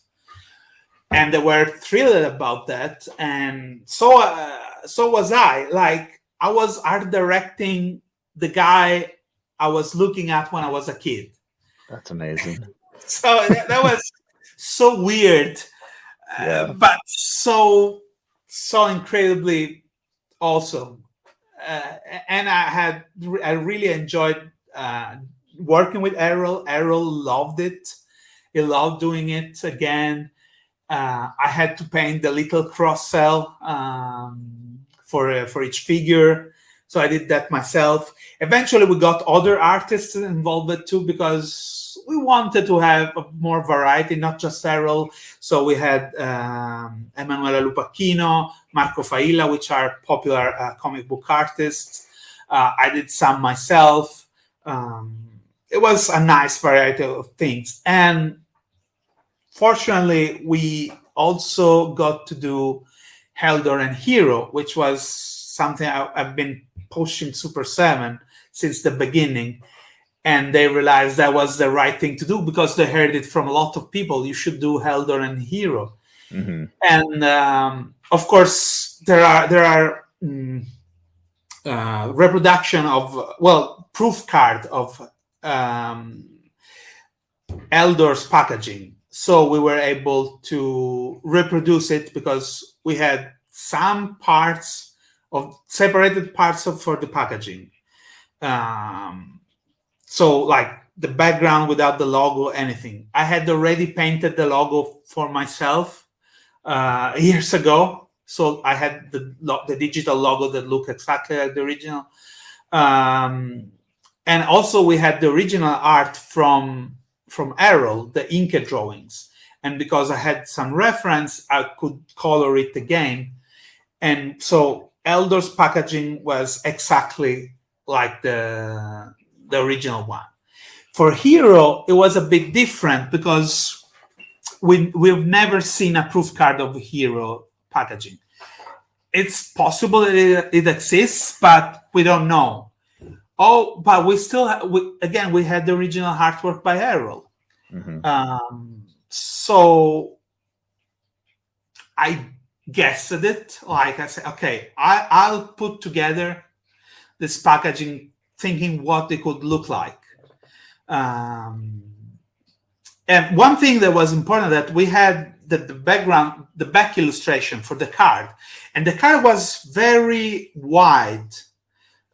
And they were thrilled about that. And so was I. Like, I was art directing the guy I was looking at when I was a kid. That's amazing. So that was so weird, but so incredibly awesome. And I really enjoyed working with Errol. Errol loved it. He loved doing it again. I had to paint the little cross cell for each figure, so I did that myself. Eventually, we got other artists involved too, because we wanted to have more variety, not just Errol. So we had Emanuela Lupacchino, Marco Failla, which are popular comic book artists. I did some myself. It was a nice variety of things. And fortunately, we also got to do Eldor and Hero, which was something I've been pushing Super 7 since the beginning. And they realized that was the right thing to do, because they heard it from a lot of people. You should do Eldor and Hero. Mm-hmm. And of course, there are reproduction of, proof card of Eldor's packaging. So we were able to reproduce it, because we had some parts of separated parts for the packaging. So like the background without the logo, anything. I had already painted the logo for myself years ago. So I had the digital logo that looked exactly like the original. And also we had the original art from Errol, the inked drawings. And because I had some reference, I could color it again. And so Eldor's packaging was exactly like the original one. For Hero, it was a bit different, because we've never seen a proof card of Hero packaging. It's possible that it exists, but we don't know. Oh, but we still we had the original artwork by Errol. Mm-hmm. So I guessed it. Like I said, okay, I'll put together this packaging, thinking what it could look like. And one thing that was important, that we had the background, the back illustration for the card. And the card was very wide.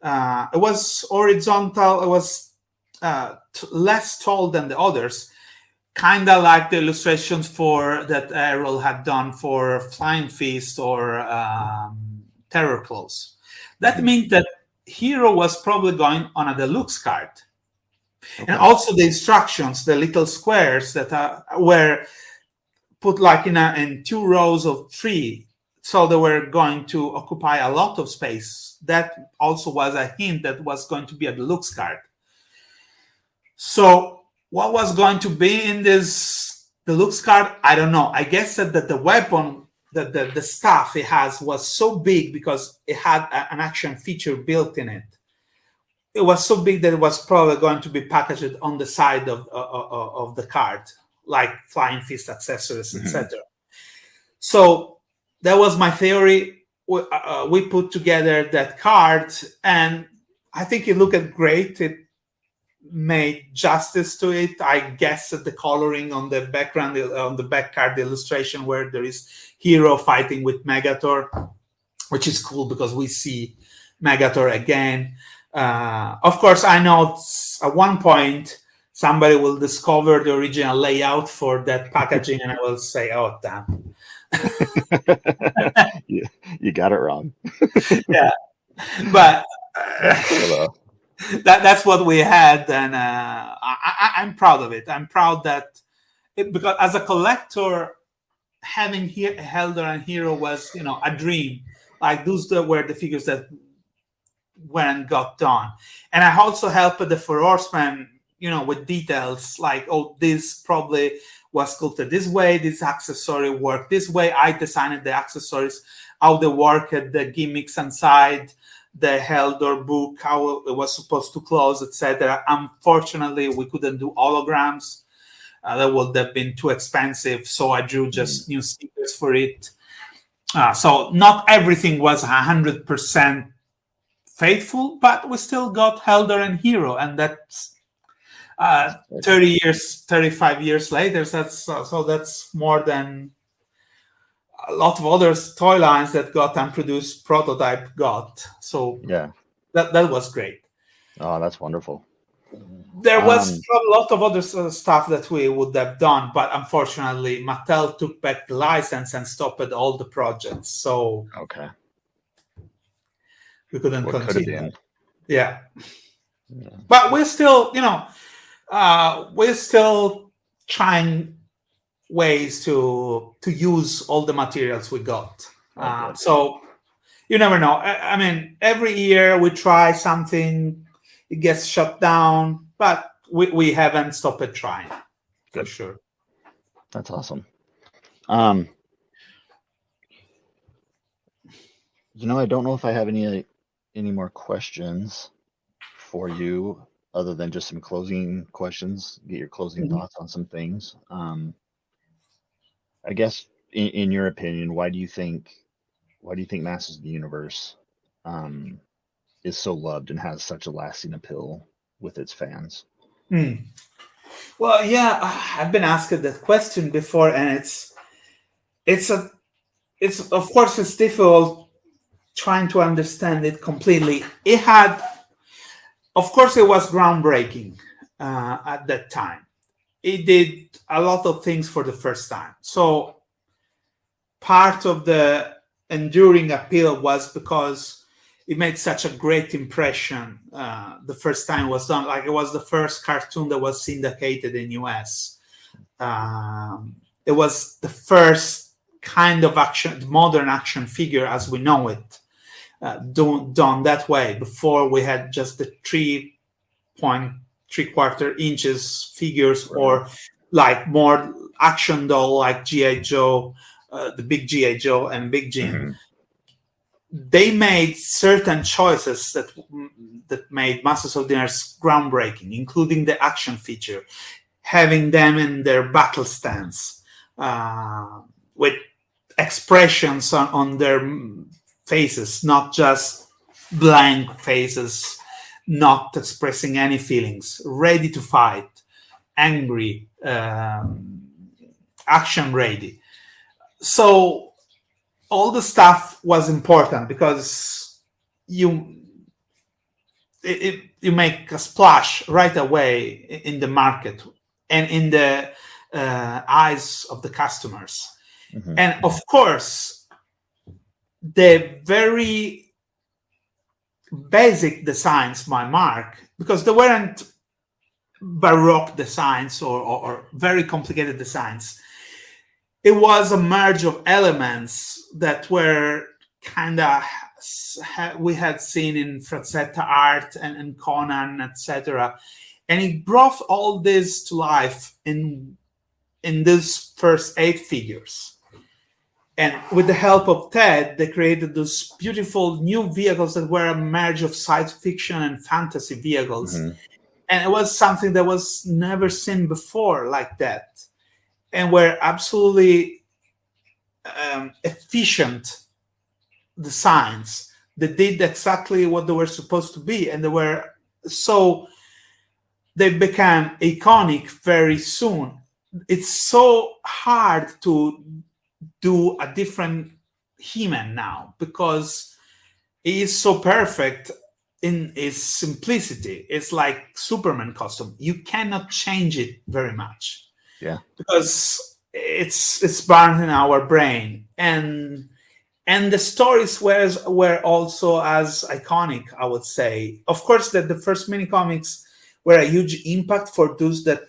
It was horizontal. It was less tall than the others. kind of like the illustrations for that Errol had done for Flying Fist or Terror Claws. That means that Hero was probably going on a deluxe card. Okay. And also the instructions, the little squares that were put like in 2 rows of 3, so they were going to occupy a lot of space. That also was a hint that was going to be a deluxe card. So what was going to be in this deluxe card, I don't know. I guess that the weapon, the stuff it has was so big because it had an action feature built in it. It was so big that it was probably going to be packaged on the side of the card, like Flying Fist accessories, etc. So that was my theory. We put together that card, and I think it looked great. It made justice to it. I guess that the coloring on the background, on the back card, the illustration where there is Hero fighting with Megator, which is cool because we see Megator again. Of course, I know at one point somebody will discover the original layout for that packaging, and I will say, "Oh, damn." You got it wrong. Yeah, but that's what we had, and I'm proud of it. I'm proud that because as a collector, having Helder and Hero was, a dream. Like those were the figures that went and got done, and I also helped the Four Horsemen, with details like, oh, this probably was sculpted this way, this accessory worked this way. I designed the accessories, how they work, the gimmicks inside the Helder book, how it was supposed to close, etc. Unfortunately, we couldn't do holograms. That would have been too expensive, so I drew just new stickers for it. So not everything was 100% faithful, but we still got Helder and Hero, and that's 35 years later. That's more than a lot of other toy lines that got unproduced prototype got. So yeah, that was great. Oh, that's wonderful. There was a lot of other stuff that we would have done, but unfortunately, Mattel took back the license and stopped all the projects. So okay, we couldn't continue. Yeah, but we're still, we're still trying ways to use all the materials we got. So you never know. I mean, every year we try something, it gets shut down, but we haven't stopped trying. For sure. That's awesome. I don't know if I have any more questions for you other than just some closing questions, get your closing thoughts on some things. I guess in your opinion, why do you think Masters of the Universe is so loved and has such a lasting appeal with its fans? Well, yeah, I've been asked that question before, and it's of course it's difficult trying to understand it completely. Of course, it was groundbreaking at that time. It did a lot of things for the first time. So part of the enduring appeal was because it made such a great impression the first time it was done. Like, it was the first cartoon that was syndicated in US. It was the first kind of modern action figure as we know it, done that way. Before, we had just the 3.75 inches figures, or like more action doll like G.I. Joe, the big G.I. Joe and Big Jim. They made certain choices that made Masters of the Universe groundbreaking, including the action feature, having them in their battle stance, with expressions on their faces, not just blank faces, not expressing any feelings, ready to fight, angry, action ready. So all the stuff was important because you make a splash right away in the market and in the eyes of the customers. Mm-hmm. And of course, the very basic designs by Mark, because they weren't Baroque designs or very complicated designs. It was a merge of elements that were kind of we had seen in Frazetta art and Conan, etc. And it brought all this to life in these first 8 figures. And with the help of Ted, they created those beautiful new vehicles that were a merge of science fiction and fantasy vehicles. Mm-hmm. And it was something that was never seen before like that. And were absolutely efficient designs that did exactly what they were supposed to be. And they became iconic very soon. It's so hard to do a different He-Man now because he is so perfect in its simplicity. It's like Superman costume. You cannot change it very much. Yeah. Because it's burned in our brain. And the stories were also as iconic, I would say. Of course, that the first mini comics were a huge impact for those that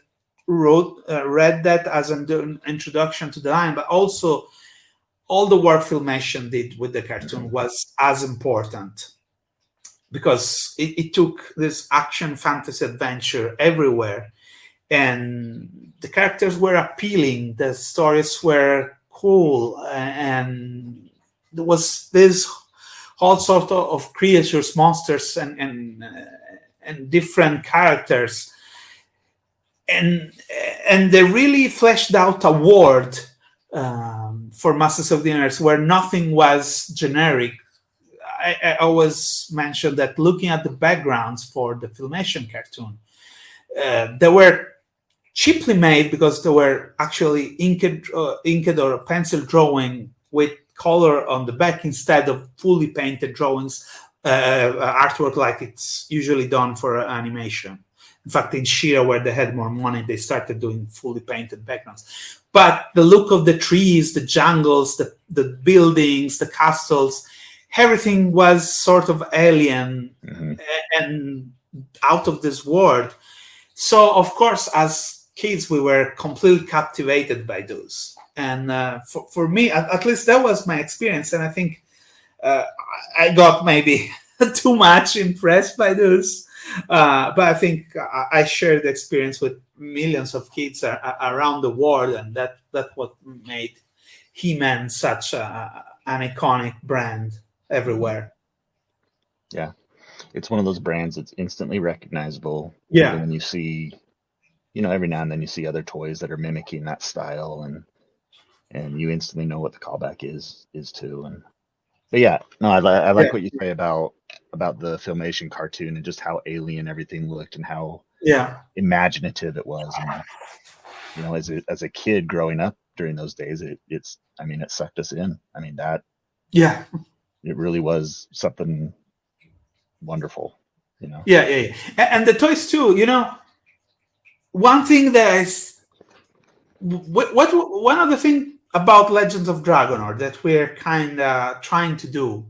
read that as an introduction to the line, but also all the work Filmation did with the cartoon was as important because it took this action fantasy adventure everywhere, and the characters were appealing, the stories were cool, and there was this whole sort of creatures, monsters, and different characters. And they really fleshed out a world for Masters of the Universe where nothing was generic. I always mention that looking at the backgrounds for the Filmation cartoon, they were cheaply made because they were actually inked or pencil drawing with color on the back instead of fully painted drawings, artwork like it's usually done for animation. In fact, in She-Ra, where they had more money, they started doing fully painted backgrounds. But the look of the trees, the jungles, the buildings, the castles, everything was sort of alien and out of this world. So, of course, as kids, we were completely captivated by those. And for me, at least that was my experience. And I think I got maybe too much impressed by those. But I think I shared the experience with millions of kids around the world, and that's what made He-Man such an iconic brand everywhere. Yeah, it's one of those brands that's instantly recognizable. Yeah, even when you see, every now and then you see other toys that are mimicking that style, and you instantly know what the callback is too. But yeah, no, I like what you say about the Filmation cartoon and just how alien everything looked and how imaginative it was. And as a kid growing up during those days, it sucked us in. It really was something wonderful. Yeah, and the toys too. One thing that is one of the things about Legends of Dragonore that we're kind of trying to do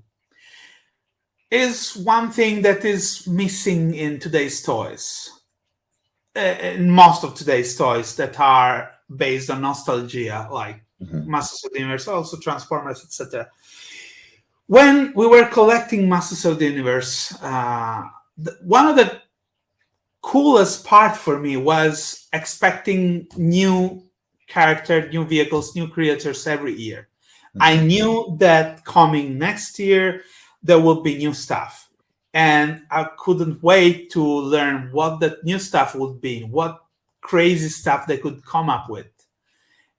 is one thing that is missing in today's toys, in most of today's toys that are based on nostalgia, like Masters of the Universe, also Transformers, etc. When we were collecting Masters of the Universe, one of the coolest part for me was expecting new character, new vehicles, new creators every year. I knew that coming next year there will be new stuff, and I couldn't wait to learn what that new stuff would be, what crazy stuff they could come up with.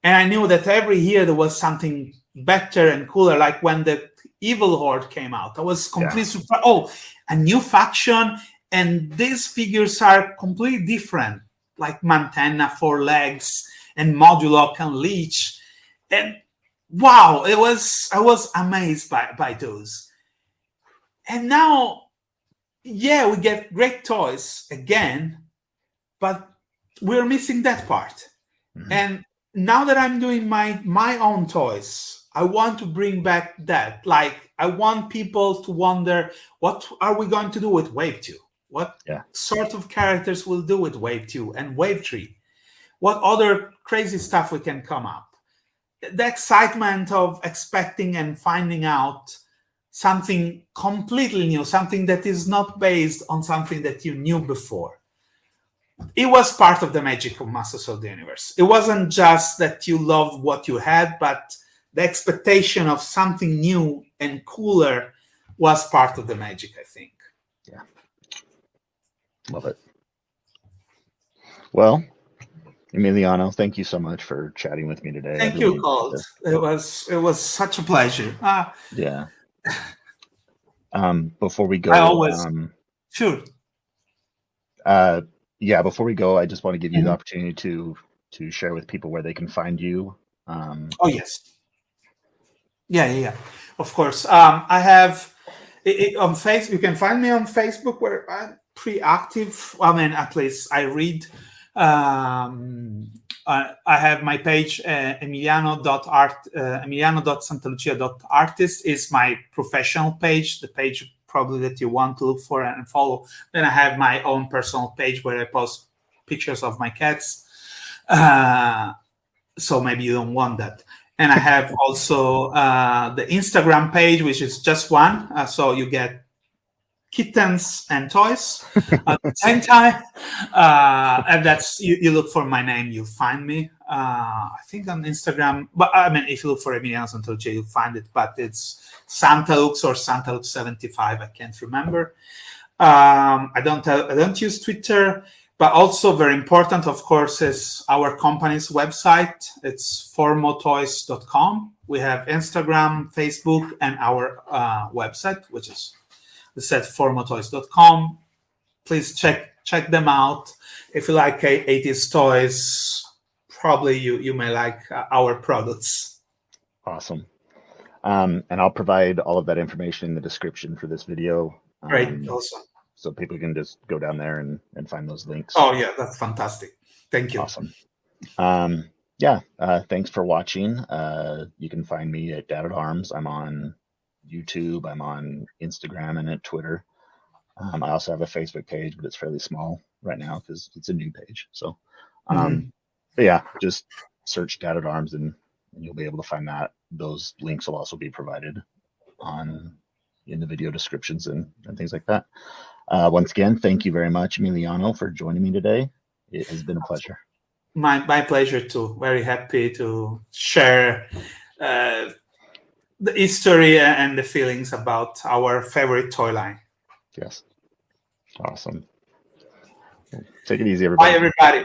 And I knew that every year there was something better and cooler, like when the Evil Horde came out. I was completely surprised. Oh, a new faction, and these figures are completely different, like Mantenna, 4 legs, and Modulok and Leech. And wow, I was amazed by those. And now, we get great toys again, but we're missing that part. And now that I'm doing my own toys, I want to bring back that. Like, I want people to wonder, what are we going to do with Wave 2? What sort of characters we'll do with Wave 2 and Wave 3? What other crazy stuff we can come up? The excitement of expecting and finding out something completely new, something that is not based on something that you knew before. It was part of the magic of Masters of the Universe. It wasn't just that you loved what you had, but the expectation of something new and cooler was part of the magic, I think. Yeah. Love it. Well, Emiliano, thank you so much for chatting with me today. Thank you, Colt. It was such a pleasure. Yeah. Before we go, I always sure. Before we go, I just want to give you the opportunity to share with people where they can find you. Oh yes. Yeah. Of course. I have on Facebook. You can find me on Facebook, where I'm pretty active. I mean, at least I read. I have my page, Emiliano.Santalucia.artist is my professional page, the page probably that you want to look for and follow. Then I have my own personal page where I post pictures of my cats. So maybe you don't want that. And I have also the Instagram page, which is just one. So you get kittens and toys at the same time. And that's, you look for my name, you'll find me. I think on Instagram, but I mean, if you look for Emiliano Santalucia, you'll find it, but it's Santalux or Santalux75. I can't remember. I don't use Twitter, but also very important, of course, is our company's website. It's formotoys.com. We have Instagram, Facebook, and our website, which is formotoys.com. Please check them out. If you like 80s toys, probably you may like our products. Awesome. And I'll provide all of that information in the description for this video. Great, awesome. So people can just go down there and find those links. Oh yeah, that's fantastic. Thank you. Awesome. Thanks for watching. You can find me at Dad at Arms. I'm on YouTube, I'm on Instagram and at Twitter. I also have a Facebook page, but it's fairly small right now because it's a new page. So, just search Dad at Arms and you'll be able to find that. Those links will also be provided in the video descriptions and things like that. Once again, thank you very much, Emiliano, for joining me today. It has been a pleasure. My pleasure too. Very happy to share the history and the feelings about our favorite toy line. Yes. Awesome. Take it easy, everybody. Bye, everybody.